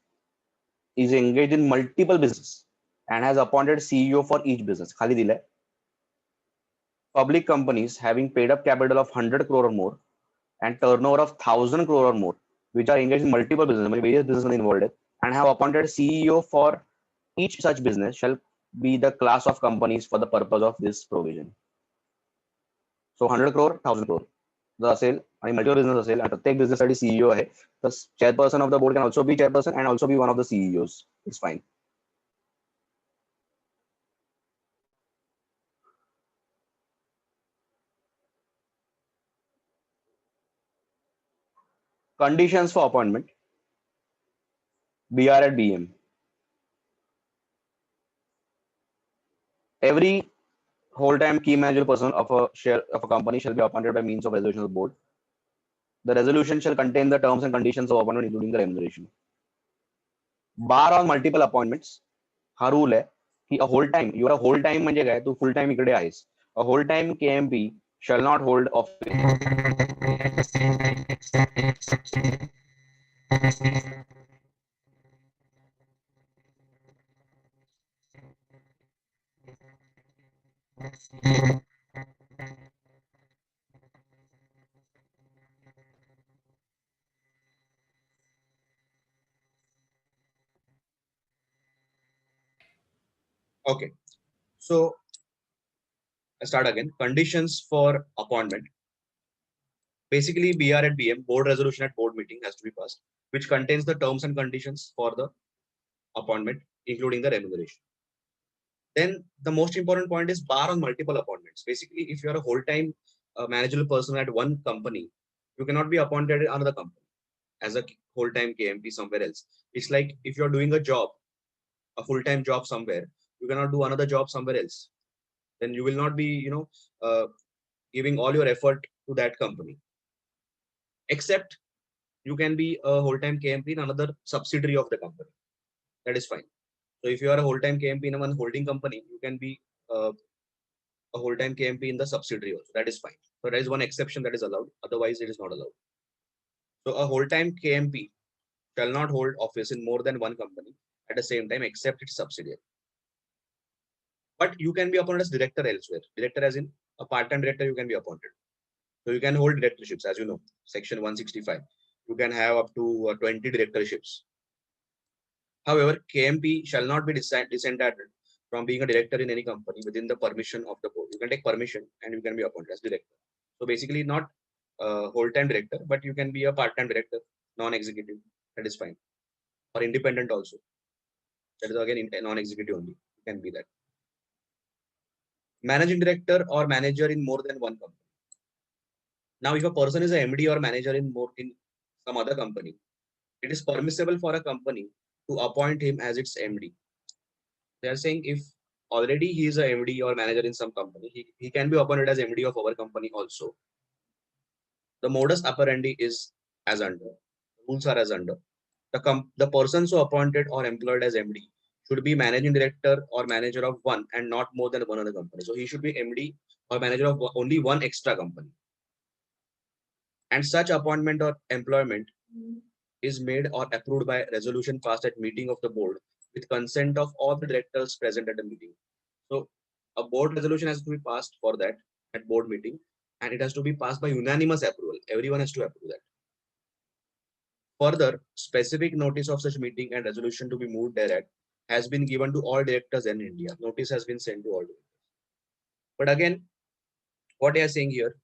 is engaged in multiple business and has appointed CEO for each business. खाली दिलंय public companies having paid up capital of 100 crore or more and turnover of 1000 crore or more, which are engaged in multiple business, various business involved, and have appointed CEO for each such business shall be the class of companies for the purpose of this provision. So 100 crore, 1000 crore जर असेल आणि multiple business असेल आणि प्रत्येक business साठी CEO आहे तर chairperson of the board can also B chairperson and also be one of the CEOs. It's fine. Conditions for appointment. BR at BM. Every whole-time key managerial person of a share of a company shall be appointed by means of resolution of the board. The resolution shall contain the terms and conditions of appointment, including the remuneration. Bar on multiple appointments. हा rule आहे की a whole time, you're a whole time म्हणजे काय, तू full time इकडे आहेस. A whole time KMP shall not hold Okay, so I start again. Conditions for appointment. Basically, BR at BM, board resolution at board meeting has to be passed, which contains the terms and conditions for the appointment, including the remuneration. Then the most important point is bar on multiple appointments. Basically, if you are a whole-time managerial person at one company, you cannot be appointed at another company as a whole-time KMP somewhere else. It's like if you're doing a job, a full-time job somewhere, you cannot do another job somewhere else. Then you will not be, giving all your effort to that company. Except you can be a whole-time KMP in another subsidiary of the company. That is fine. So if you are a whole-time KMP in one holding company, you can be a whole-time KMP in the subsidiary also. That is fine. So there is one exception that is allowed. Otherwise, it is not allowed. So a whole-time KMP shall not hold office in more than one company at the same time, except its subsidiary. But you can be appointed as director elsewhere. Director as in a part-time director, you can be appointed. So you can hold directorships, as you know, section 165. You can have up to 20 directorships. However, KMP shall not be disentitled from being a director in any company within the permission of the board. You can take permission and you can be appointed as director. So basically not a whole-time director, but you can be a part-time director, non-executive. That is fine. Or independent also. That is again non-executive only. You can be that. Managing director or manager in more than one company. Now, if a person is a MD or manager in some other company, it is permissible for a company to appoint him as its MD. They are saying if already he is a MD or manager in some company, he can be appointed as MD of our company also. The modus operandi is as under. Rules are as under. The persons who are appointed or employed as MD should be managing director or manager of one and not more than one other company. So he should be MD or manager of only one extra company. And such appointment or employment is made or approved by resolution passed at meeting of the board with consent of all the directors present at the meeting. So a board resolution has to be passed for that at board meeting, and it has to be passed by unanimous approval. Everyone has to approve that. Further, specific notice of such meeting and resolution to be moved thereat has been given to all directors in India. Notice has been sent to all directors. But again, what they are saying here,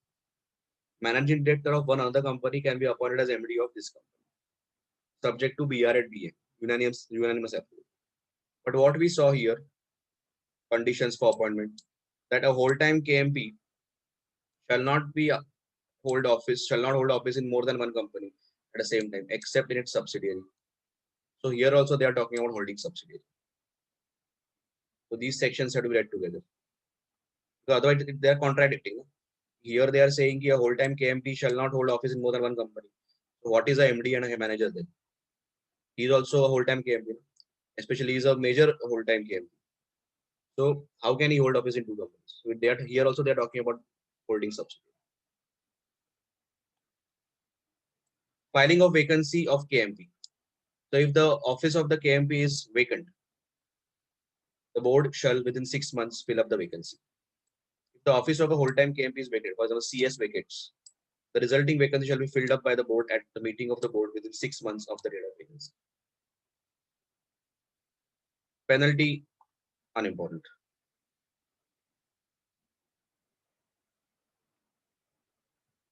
managing director of one other company can be appointed as MD of this company, subject to BR at BA, unanimous approval. But what we saw here, conditions for appointment, that a whole-time KMP shall not hold office in more than one company at the same time, except in its subsidiary. So here also they are talking about holding subsidiary. So these sections have to be read together. So otherwise they are contradicting. Here they are saying a whole-time KMP shall not hold office in more than one company. So what is a MD and a manager then? He is also a whole-time KMP, especially he is a major whole-time KMP. So how can he hold office in two companies? So here also they are talking about holding subsidiary. Filing of vacancy of KMP. So if the office of the KMP is vacant, the board shall within 6 months fill up the vacancy. If the office of a whole-time KMP is vacant, for example, CS vacates, the resulting vacancy shall be filled up by the board at the meeting of the board within 6 months of the date of vacancy. Penalty, unimportant.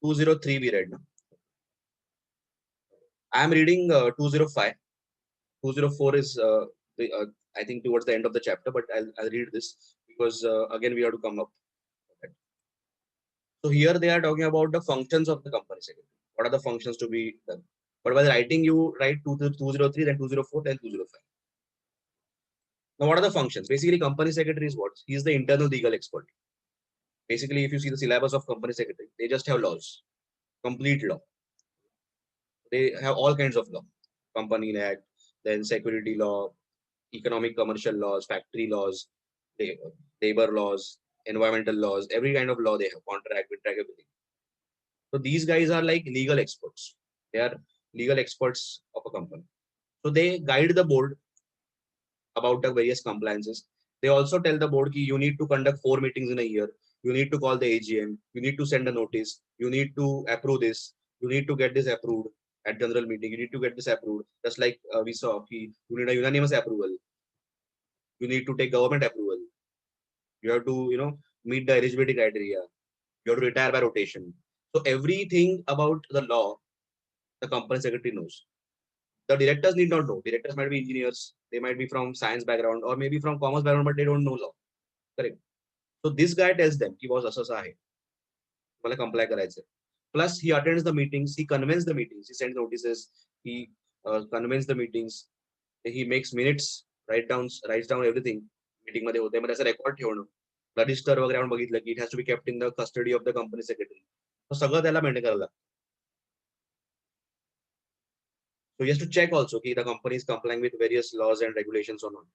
(203) we read now. I am reading 205. 204 is I think towards the end of the chapter, but I'll read this because again we have to come up. Okay. So here they are talking about the functions of the company secretary. What are the functions to be done? But while writing, you write 203, then 204, then 205. Now, what are the functions? Basically, company secretary is what? He is the internal legal expert. Basically, if you see the syllabus of company secretary, they just have laws, complete law. They have all kinds of law, company act, then security law, economic commercial laws, factory laws, labor laws, environmental laws, every kind of law they have, contract, everything. So these guys are like legal experts. They are legal experts of a company. So they guide the board about the various compliances. They also tell the board you need to conduct 4 meetings in a year. You need to call the AGM. You need to send a notice. You need to approve this. You need to get this approved at general meeting. You need to get this approved. Just like we saw, you need a unanimous approval. You need to take government approval. You have to, meet the eligibility criteria. You have to retire by rotation. So everything about the law, the company secretary knows. The directors need not know. Directors might be engineers. They might be from science background or maybe from commerce background, but they don't know law. Correct. So this guy tells them, he was असं आहे, मला comply करायचं. Plus he attends the meetings. He convenes the meetings. He sends notices. He convenes the meetings. He makes minutes, writes down everything. Meeting मध्ये होते, मध्ये असं record ठेवणं. Register वगैरे आपण बघितलं की it has to be kept in the custody of the company secretary. सगळं त्याला मेंटेन करायला लागतं. So he has to check also कि the company is complying with various laws and regulations or not.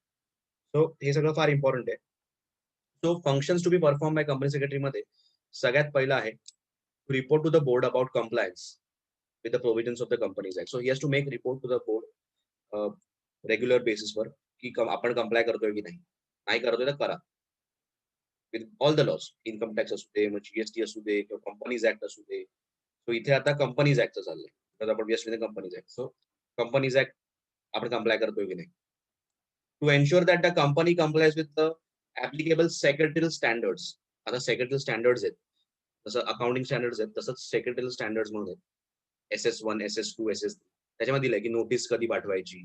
So हे सगळं फार important आहे. So functions to be performed by company secretary मध्ये सगळ्यात पहिला आहे to report to the board about compliance with the provisions of the Companies Act. So he has to make report to the board regular basis वर की आपण comply करतोय की नाही करतोय तर करा. With all the laws, income tax असू दे, मग GST असू दे किंवा Companies Act असू दे. So इथे आता Companies Act चाललंय. तर आपण व्यस्त Companies Act. So Companies Act आपण comply करतोय की नाही. To ensure that the company complies with the applicable secretarial standards. आता secretarial standards आहेत. जसं अकाउंटिंग स्टँडर्ड्स आहेत तसंच सेक्रेटरी स्टँडर्ड्स म्हणून आहेत. SS1, SS2, SS3 त्याच्यामध्ये दिलंय की नोटीस कधी पाठवायची.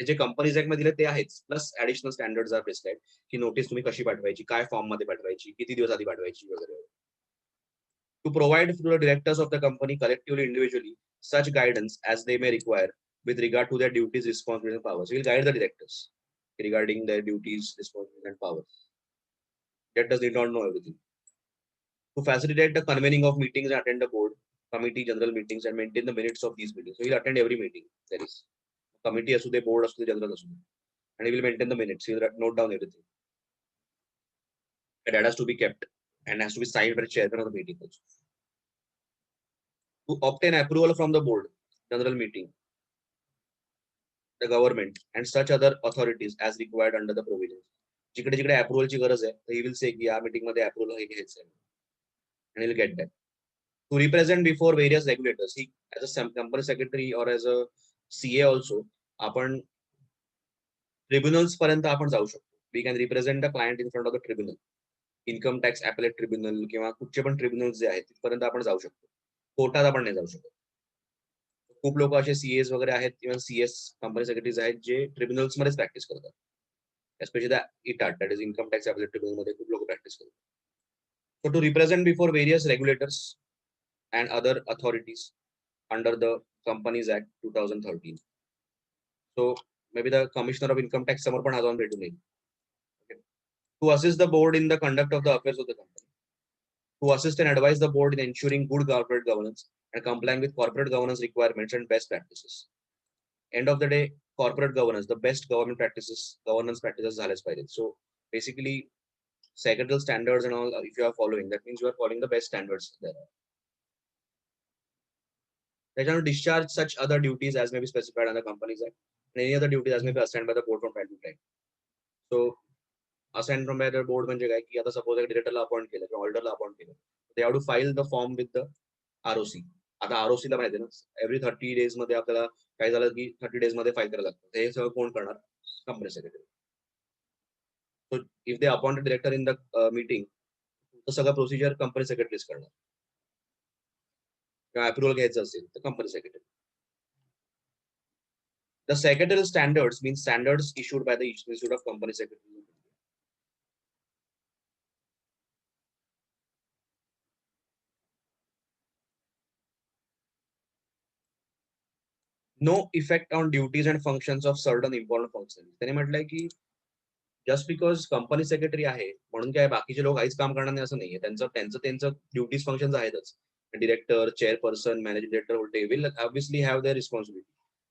जे कंपनीज ऍक्ट मध्ये दिले ते आहेच. Plus additional standards are prescribe की नोटीस तुम्ही कशी पाठवायची, काय फॉर्म मध्ये पाठवायची, किती दिवस आधी पाठवायची वगैरे. To provide to the directors of the company collectively, individually, such guidance as they may require with regard to their duties, responsibilities, and powers. We will guide the directors regarding their duties, responsibilities, and powers. Directors need not know everything. To facilitate the convening of meetings and attend the board, committee, general meetings, and maintain the minutes of these meetings. So he'll attend every meeting. There is committee, asू they, board, asू they, general, asू they, and he will maintain the minutes. He will note down everything. And that has to be kept and has to be signed by the chairman of the meeting also. To obtain approval from the board, general meeting, the government, and such other authorities as required under the provisions. जिकडे जिकडे approval ची गरज आहे, he will say की या meeting मध्ये approval हे घ्यायचं आहे, and he'll get that. To represent before various regulators, he as a company secretary or as a CA also, आपण tribunals पर्यंत आपण जाऊ शकतो. We can represent the client in front of the tribunal. Income tax appellate tribunal किंवा कुठचे पण tribunals जे आहेत तिथपर्यंत आपण जाऊ शकतो. कोर्टात आपण नाही जाऊ शकतो. खूप लोक असे सीएस वगैरे आहेत किंवा सीएस कंपनी सेक्रेटरीज आहेत जे ट्रिब्युनल्स मध्येच प्रॅक्टिस करतात. Especially ITAT, that is income tax appellate tribunal मध्ये खूप लोक प्रॅक्टिस करतात. So to represent before various regulators and other authorities under the Companies Act 2013. So maybe the Commissioner of Income Tax समोर पण हा जाऊन भेटू नये. To assist the board in the conduct of the affairs of the company. To assist and advise the board in ensuring good corporate governance and complying with corporate governance requirements and best practices. End of the day, corporate governance, the best governance practices झालेच पाहिजे. So basically, secretarial standards and all, if you are following, that means you are following the best standards there. They can discharge such other duties as may be specified under Companies Act, and any other duties as may be assigned by the board from time to time. So, assigned from by the board म्हणजे काय की आता suppose एक डिरेक्टरला appoint केलं किंवा ऑर्डरला appoint केलं, they have to file the form with the ROC. आता ROC ला माहिती आहे ना, एव्हरी 30 days मध्ये आपल्याला काय झालं की 30 days मध्ये फाईल करायला लागतं. हे सगळं कोण करणार? Company secretary. So if they appoint a director in the meeting, तर सगळं प्रोसिजर कंपनी सेक्रेटरीज करणार. किंवा अप्रुव्हल घ्यायचं असेल तर company secretary. The secretarial standards means standards issued by the Institute of Company Secretary. No effect on duties and functions of certain important functions. त्याने म्हटलंय की जस्ट बिकॉज कंपनी सेक्रेटरी आहे म्हणून काय बाकीचे लोक काहीच काम करणार नाही असं नाहीये. त्यांचं ड्युटीज फंक्शन्स आहेतच. डिरेक्टर, चेअरपर्सन, मॅनेजिंग डिरेक्टर होते will obviously have their responsibility.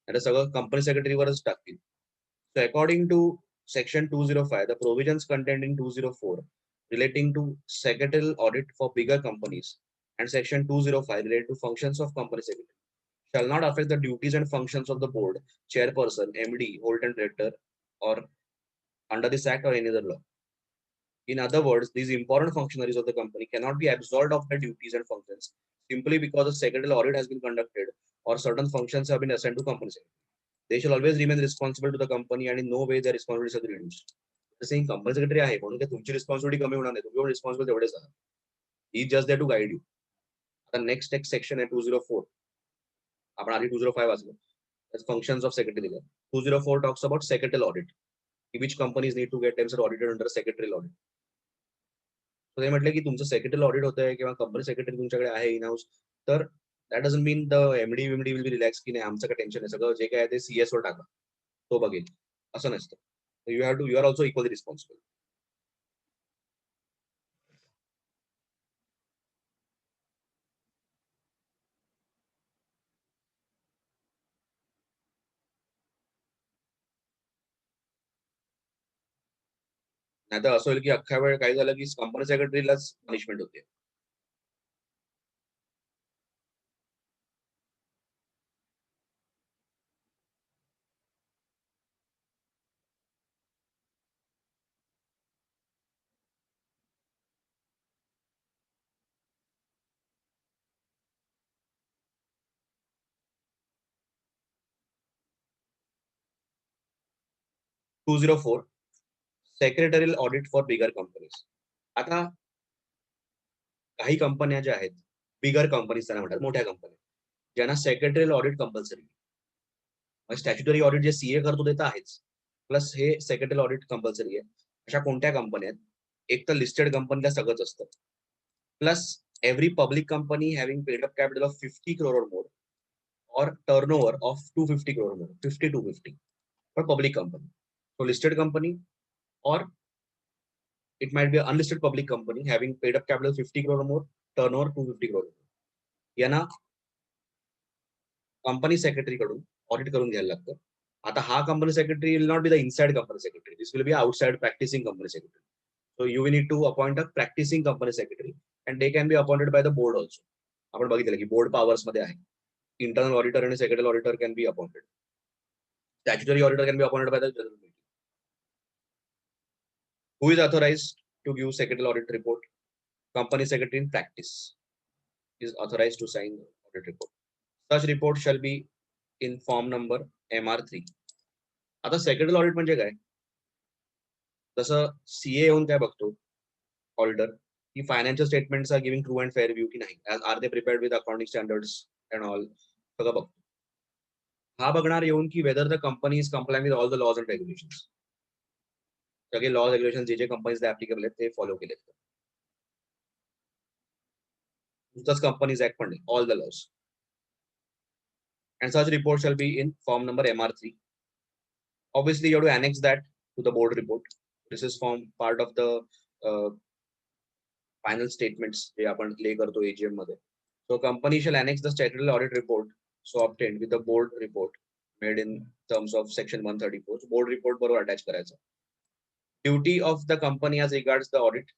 आता सगळं कंपनी सेक्रेटरीवरच टाकतील. So according to section 205, the provisions contained in 204 relating to secretarial audit for bigger companies and section 205 related to functions of company secretary shall not affect the duties and functions of the board, chairperson, MD, whole-time director, or under this act or any other law. In other words, these important functionaries of the company cannot be absolved of their duties and functions simply because a secretarial audit has been conducted or certain functions have been assigned to company secretary. They shall always remain responsible to the company and in no way their responsibilities are reduced. Saying company secretary आहे म्हणून काय तुमची responsibility कमी होणार नाही, तुम्ही पण responsible तेवढेच आहात. He is just there to guide you. The next section आहे 204. आपण आधी 205 वाचलो. That's functions of secretary. 204 talks about secretarial audit. Which companies need to get themselves audited under secretarial audit. So they म्हटलं की तुमचं secretarial audit होत आहे किंवा company secretary तुमच्याकडे आहे in house, तर that doesn't mean the MD will be relaxed की नाही आमचं काय टेन्शन आहे, सगळं जे काय आहे ते CS वर टाका, तो बघेल, असं नसतं. You are also equally responsible. नाहीतर असं होईल की अख्ख्या वेळ काय झालं की कंपनी सेक्रेटरीलाच पनिशमेंट होते. To 204 secretarial audit for bigger companies. आता काही कंपन्या ज्या आहेत बिगर कंपनीज त्यांना म्हणतात, मोठ्या कंपन्या, ज्यांना secretarial audit compulsory, statutory audit जे सीए करतो ते तर आहेच, प्लस हे सेक्रेटरियल ऑडिट कंपल्सरी आहे. अशा कोणत्या कंपन्या आहेत? एक तर लिस्टेड कंपनीला सगळंच असतं, plus every public company having paid up capital of 50 crore or more or turnover of 250 crore or more, 50 to 50 for public company. So listed company or it might be an unlisted public company having paid up capital 50 crore or more, turnover 250 crore. यांना company secretary कडून audit करून घ्यायला लागतं. आता हा company secretary will not be the inside company secretary, this will be outside practising company secretary. So you will need to appoint a practising company secretary and they can be appointed by the board also. आपण बघितलं की board powers मध्ये आहे, internal auditor आणि secretary auditor can be appointed. Statutory auditor can be appointed by the general meeting. Who is authorized to give secretarial audit report? Company secretary in practice is authorized to sign the audit report. Such report shall be in form number MR3. आता secretarial audit म्हणजे काय? जसं CA येऊन काय बघतो auditor की financial statements are giving true and fair view की नाही, are they prepared with accounting standards and all, सगळं बघतो. हा बघणार येऊन की whether the company is complying with all the laws and regulations, सगळे लॉज रेग्युलेशन जे जे कंपनीज ऍप्लिकेबल आहेत ते फॉलो केले. Thus Companies Act funding, all the laws. And such report shall be in form number MR3. Obviously, you have to annex that to the board report. This is form part of the final statements they आपण lay करतो AGM मध्ये. So company shall annex the statutory audit report so obtained with the board report made in terms of section 134. So board report बरोबर attach करायचं. Duty of the company as regards the audit.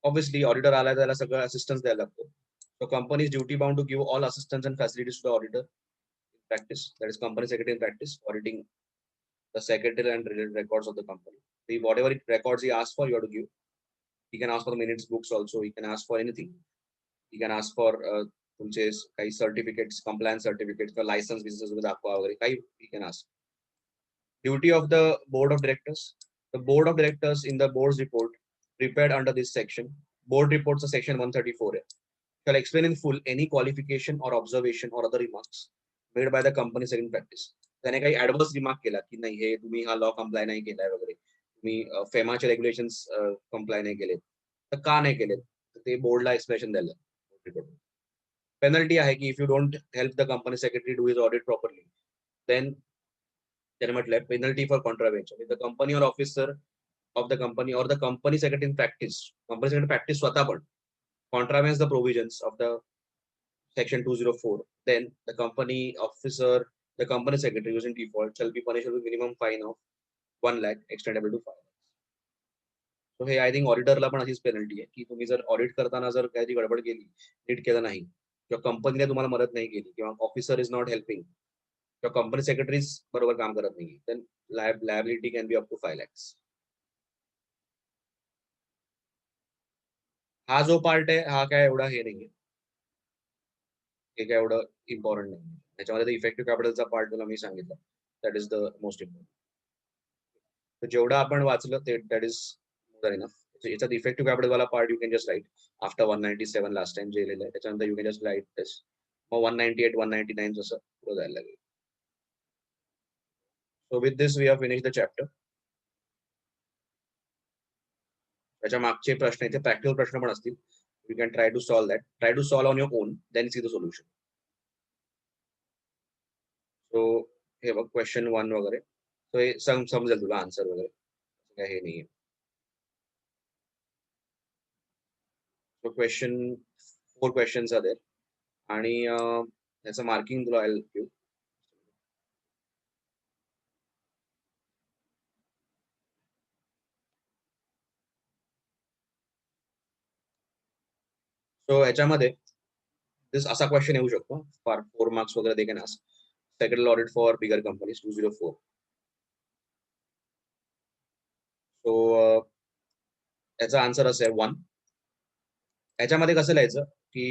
Obviously, auditor आला त्याला सगळं assistance द्यायला लागतो. So company is duty bound to give all assistance and facilities to the auditor in practice. That is company secretary in practice, auditing the secretary and related records of the company. The whatever records he asks for, you have to give. He can ask for the minutes books also. He can ask for anything. He can ask for काही certificates, compliance certificates, for license business with aqua वगैरे काही he can ask. Duty of the board of directors. The board of directors in the board's report prepared under this section. Board reports of section 134 shall explain in full any qualification or observation or other remarks made by the company secretary in practice. त्याने काही adverse remark केला की नाही हे तुम्ही हा law comply नाही केलाय वगैरे, तुम्ही फेमाचे रेग्युलेशन्स कम्प्लाय नाही केलेत, तर का नाही केलेत, ते बोर्डला एक्सप्लेनेशन द्यायला. पेनल्टी आहे की if you don't help the company secretary do his audit properly, then त्याने म्हटलंय penalty for contravention if the company or officer of the company or the company secretary in practice, company secretary practice स्वतः पण contravenes the provisions of the section 204, then the company officer, the company secretary using default shall be punished with minimum fine of 1 lakh extendable to 5 lakhs. So हे I think ऑडिटरला पण अशीच penalty आहे की तुम्ही जर ऑडिट करताना जर काही गडबड केली, नीट केलं नाही, किंवा कंपनीने तुम्हाला मदत नाही केली, किंवा ऑफिसर इज नॉट हेल्पिंग, किंवा कंपनी सेक्रेटरीज बरोबर काम करत नाही, then liability can be up to 5 lakhs. हा जो पार्ट आहे हा काय एवढा हे नाहीये, हे काय एवढं इम्पॉर्टंट नाही. त्याच्यामध्ये इफेक्टिव्ह कॅपिटलचा पार्ट तुला मी सांगितलं, that is the most important. तर जेवढं आपण वाचलं ते दॅट इज मोर इनफ. याच्यात इफेक्टिव्ह कॅपिटल वाला part you can just write after 197 last time जे लिहिलं आहे त्याच्यानंतर you can just write this. मग 198 199 जसं पुढे जायला लागेल. So with this we have finish the chapter. त्याच्या मागचे प्रश्न इथे प्रॅक्टिकल प्रश्न पण असतील. You can try to solve that. Try to solve on your own, then see the solution. So हे बघ क्वेश्चन 1 वगैरे, सो हे समजेल तुला आन्सर वगैरे, काय हे नाहीये. So question 4 questions are there आणि त्याचं मार्किंग तुला आय विल गिव्ह. सो ह्याच्यामध्ये दिस असा क्वेश्चन येऊ शकतो फॉर 4 मार्क्स वगैरे they can ask. Secretary audit for bigger companies 204. सो याचा आन्सर असेल 1. याच्यामध्ये कसं लिहायचं की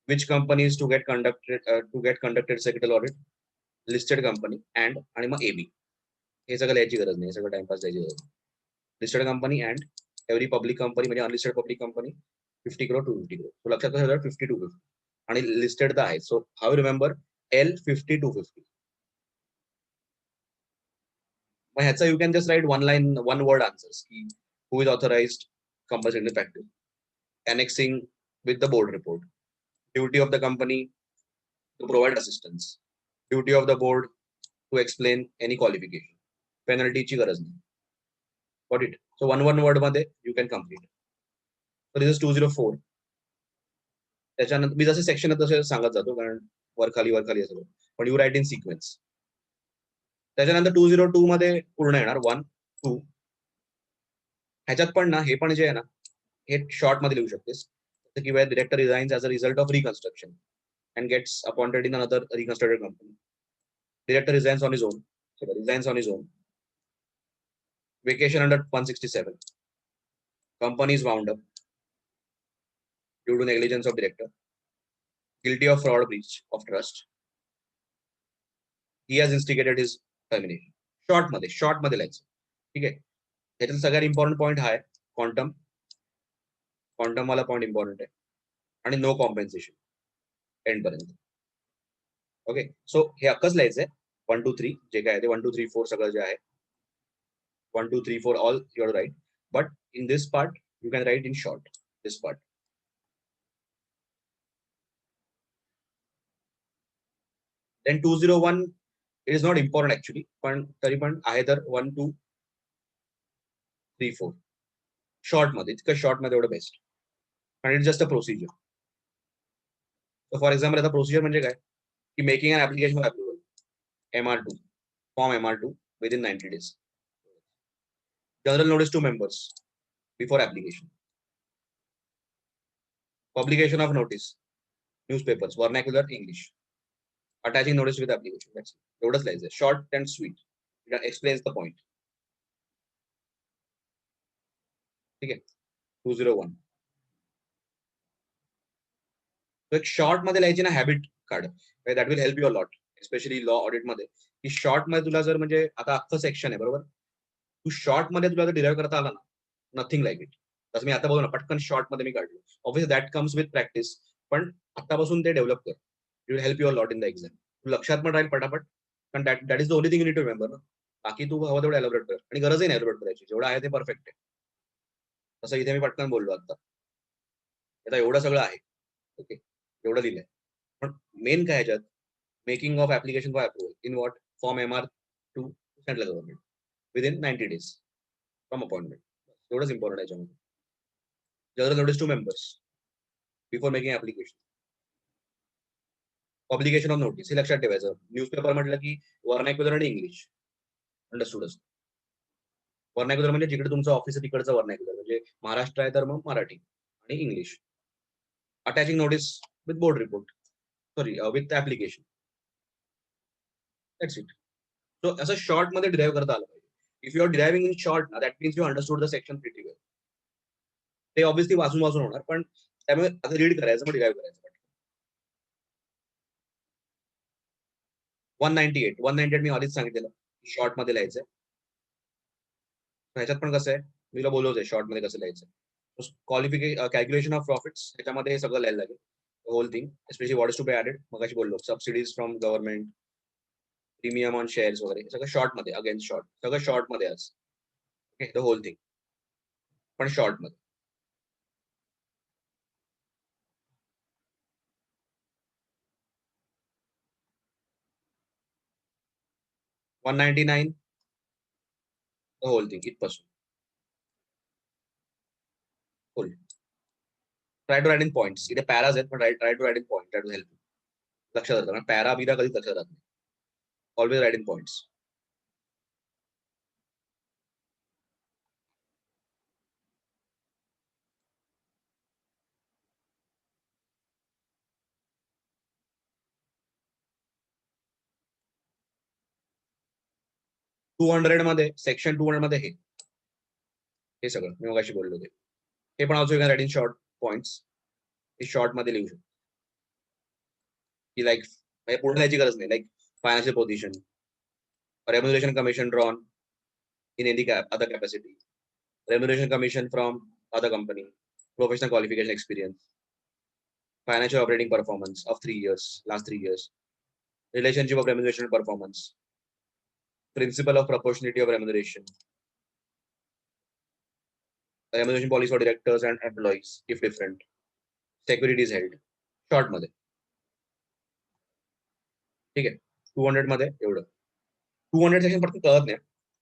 which companies to get conducted secretarial audit, listed company and आणि मग AB. हे सगळं लिहायची गरज नाही, सगळं टाइमपास लिहायची गरज नाही. Listed company and every public company म्हणजे unlisted public company 50 crore 250 crore. तो लक्षात कसं 50 250 आणि लिस्टेड तर आहे. सो हाऊ रिमेंबर L50 250. मग ह्याचा you can just write one word answers की who is authorized compulsory practice, annexing with the board report, duty of the company to provide assistance, duty of the board to explain any qualification, penalty ची गरज नाही. Got it? So one word मध्ये you can complete. So this is 204. त्याच्यानंतर मी जसे section तसे सांगत जातो कारण वर खाली असं, पण यू राईट इन सिक्वेन्स. त्याच्यानंतर 202 मध्ये पूर्ण येणार 1 2. ह्याच्यात पण ना हे पण जे आहे ना हे शॉर्ट मध्ये लिहू शकतेस की where director resigns as a result of reconstruction and gets appointed in another reconstructed company. Director resigns on his own. Resigns on his own. Vacation under 167. Company is wound up due to negligence of director. Guilty of fraud, breach of trust. He has instigated his termination. Short मध्ये लिहायचं. ठीक आहे. ह्याच्यात सगळ्यात important point हा आहे quantum. Quantum वाला point important आहे आणि नो कॉम्पेन्सेशन एंड पर्यंत. ओके. सो हे अक्कच लिहायचंय 1 2 3 जे काय आहे ते 1 2 3 4 सगळं जे आहे 1 2 3 4 all you are right, but in this part you can write in short this part. Then 201 it is not important actually, पण तरी पण आहे तर 1 2 3 4 शॉर्ट मध्ये, इतकं शॉर्ट मध्ये एवढं बेस्ट, आणि it just a procedure. For example आता प्रोसिजर म्हणजे काय की making an application for approval MR2 form MR2 within 90 days. General notice to members before application. Publication of notice, newspapers, vernacular English. Attaching notice with application. That's it. एवढंच लिहायचं. Short and sweet. It explains the point. ठीक आहे. 201. So एक short मध्ये लिहायची ना habit काढ, that will help you a lot, especially law audit मध्ये. की शॉर्ट मध्ये तुला जर म्हणजे आता अख्खं सेक्शन आहे बरोबर, तू शॉर्ट मध्ये तुला जर डिराईव्ह करता आला ना, नथिंग लाईक इट. तसं मी आता बघू ना पटकन शॉर्ट मध्ये मी काढलो. Obviously that comes with practice, पण आतापासून ते डेव्हलप कर. It will help you a lot in the exam. तू लक्षात पण राहील पटापट, कारण that is the only thing you need to remember ना. बाकी तू हवं तेवढं एलॅबोरेट कर, आणि गरजही नाही एलॅबोरेट करायची, जेवढं आहे ते परफेक्ट आहे. तसं इथे मी पटकन बोललो आता. आता एवढं सगळं आहे. ओके, एवढं लिहिलंय, पण मेन काय ह्याच्यात making of application for approval in what form MR2 central government within 90 days from appointment. एवढंच इम्पॉर्टंट आहे याच्यामध्ये. General notice to members before making application. Publication of notice हे लक्षात ठेवायचं. न्यूजपेपर म्हटलं की वर्नॅक्युलर आणि इंग्लिश. अंडरस्टूड असतो. वर्नाक्युलर म्हणजे जिकडे तुमचं ऑफिस आहे तिकडचं वर्नाक्युलर, म्हणजे महाराष्ट्र आहे तर मग मराठी आणि English. Attaching notice with board report, sorry with application. That's it. So असं शॉर्ट मध्ये डिराईव्ह करता आलं पाहिजे. If you are driving in short, that means you understood the section pretty well. ते ऑब्व्हियसली वाचून होणार, पण त्यामुळे आता रीड करायचं मग डिराईव्ह करायचं. 198 मी आधीच सांगितलेलं शॉर्ट मध्ये लिहायचंय. ह्याच्यात पण कसं आहे, मी तुला बोलवच आहे शॉर्ट मध्ये कसं लिहायचं. क्वालिफिकेशन, कॅल्क्युलेशन ऑफ प्रॉफिट्स, ह्याच्यामध्ये सगळं लिहायला लागेल, whole thing, specially what is to be added. मगाशी बोललो subsidies from government, premium on shares वगैरे, सगळं शॉर्ट मध्ये, अगेन शॉर्ट, सगळं शॉर्ट मध्ये आज. ओके, द होल थिंग पण शॉर्ट मध्ये. $199 द होल थिंग इथपासून full. Try to write in points. इथे पॅराज आहेत पण try to write in point, try to help. लक्षात राहतं ना, पॅरा बिरा कधीच लक्षात राहत नाही. Always write in points. मध्ये सेक्शन 200 मध्ये हे सगळं मी मगाशी बोललो ते, हे पण also write in short points. हे शॉर्ट मध्ये लिहू शकतो की लाईक पुढे लिहायची गरज नाही. Like financial position, remuneration commission drawn in any other capacity, remuneration commission from other company, professional qualification experience, financial operating performance of 3 years, last 3 years, relationship of remuneration and performance, principle of proportionality of remuneration, remuneration policy for directors and employees if different, securities held. Short मध्ये ठीक आहे. 200 मध्ये एवढं. 200 section पटकन कळत नाही,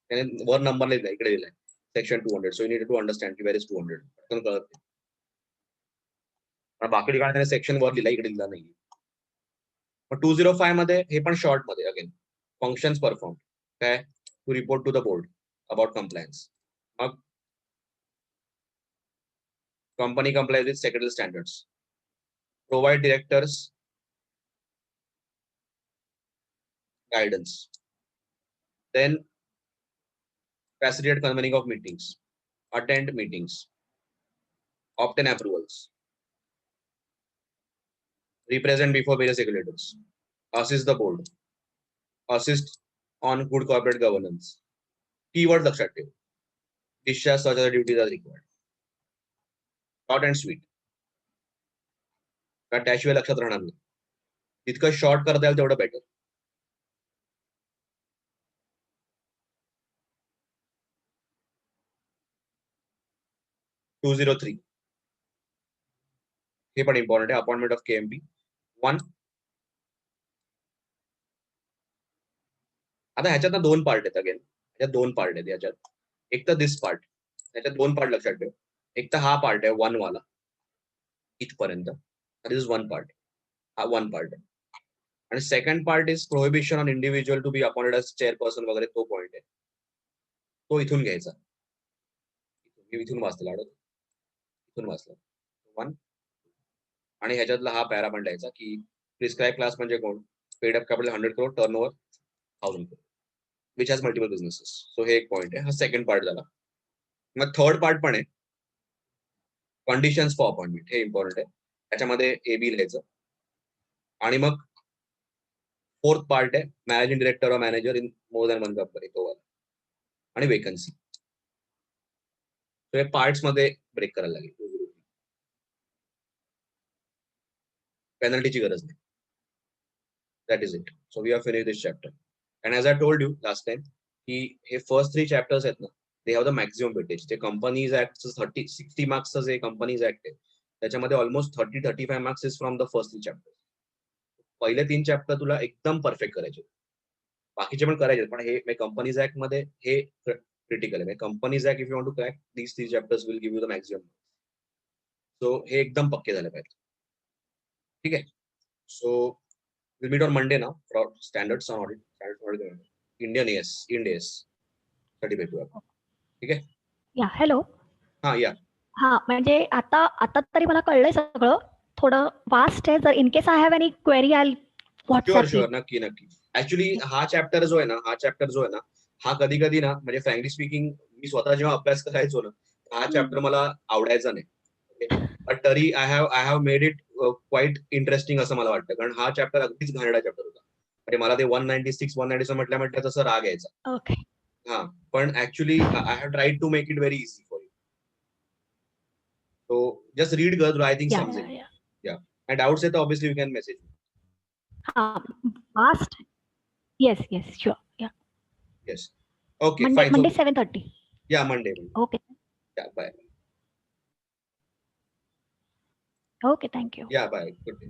त्याने वर number लिहिलाय, इकडे लिहिलाय section 200. So you need to understand की वेर इज 200. पटकन कळत नाही, पण बाकी ठिकाणी त्याने सेक्शन वर लिहिला, इकडे लिहिला नाही. पण 205 मध्ये हे पण शॉर्ट मध्ये अगेन, फंक्शन्स परफॉर्म काय, to report to the board about compliance. मग company comply with secretary standards, provide directors guidance, then facilitate convening of meetings, attend meetings, obtain approvals, represent before various regulators, assist the board, assist on good corporate governance. Keyword लक्षात ठेव, discharge such other duties as required. Short and sweet, कारण त्याशिवाय लक्षात राहणार नाही. जितकं short करता येईल तेवढं बेटर. $203 हे पण इम्पॉर्टंट आहे, अपॉइंटमेंट ऑफ KMP 1. आता ह्याच्यात ना 2 पार्ट आहेत. अगेन ह्याच्यात 2 पार्ट आहेत. ह्याच्यात एक तर दिस पार्ट, ह्याच्यात 2 पार्ट लक्षात ठेव. एक तर हा पार्ट आहे 1 वाला इथपर्यंत, दिस इज 1 पार्ट, हा 1 पार्ट आहे. आणि second part is prohibition on individual to be appointed as chairperson वगैरे, तो पॉईंट आहे, तो इथून घ्यायचा. इथून वाचला, इथून वाचला 1. आणि ह्याच्यातला हा पॅरा पण द्यायचा की प्रिस्क्राइब क्लास म्हणजे कोण, paid up capital 100 crore, turnover 1000 crore, which has multiple businesses. So हे एक पॉईंट आहे. हा सेकंड पार्ट झाला. मग थर्ड पार्ट पण आहे, कंडिशन्स फॉर अपॉइंटमेंट, हे इम्पॉर्टंट आहे. त्याच्यामध्ये AB लिहायचं. आणि मग फोर्थ पार्ट आहे managing director or manager in more than 1 company, तो वाला. आणि वेकन्सी. हे पार्ट्स मध्ये ब्रेक करायला लागेल. पेनल्टीची गरज नाही. That is it. So we are finish this chapter. And as I told you last time की हे फर्स्ट 3 चॅप्टर्स आहेत ना, they have the maximum weightage. ते कंपनीज ऍक्ट 60 मार्क्सचं जे कंपनीज ऍक्ट आहे त्याच्यामध्ये almost 30-35 marks is from the first 3 chapter. पहिले 3 chapter तुला एकदम परफेक्ट करायचे, बाकीचे पण करायचे, पण हे कंपनीज ऍक्ट मध्ये हे क्रिटिकल आहे. Companies act if you want to crack these 3 chapters will give you the maximum. So हे एकदम पक्के झाले पाहिजे. ठीक आहे. So will meet on Monday now for standards on audit. Indian AS, Ind AS. 35 ठीक आहे. या हॅलो. हा या. हा म्हणजे आता तरी मला कळलंय सगळं. थोडं वास्ट आहे. जर in case I have any query I sure नक्की. ऍक्च्युली हा चॅप्टर जो आहे ना हा कधी कधी ना म्हणजे फ्रँकली स्पीकिंग मी स्वतः जेव्हा अभ्यास करायचो ना हा चॅप्टर मला आवडायचा नाही. बट तरी I have made it quite interesting असं मला वाटतं, कारण हा चॅप्टर अगदीच घाणेरडा चॅप्टर होता. म्हणजे मला ते 196 197 म्हटल्या तसं राग यायचा. ओके. हा पण actually I have tried to make it very easy for you. So just read girl, I think समजेल. या आणि डाउट्स आहे तर ऑब्विसली यू कॅन मेसेज. वास्ट. Yes sure. Yeah yes. Okay fine. Monday 7:30. Yeah Monday. Okay. Yeah bye. Okay, thank you. Yeah bye. Good day.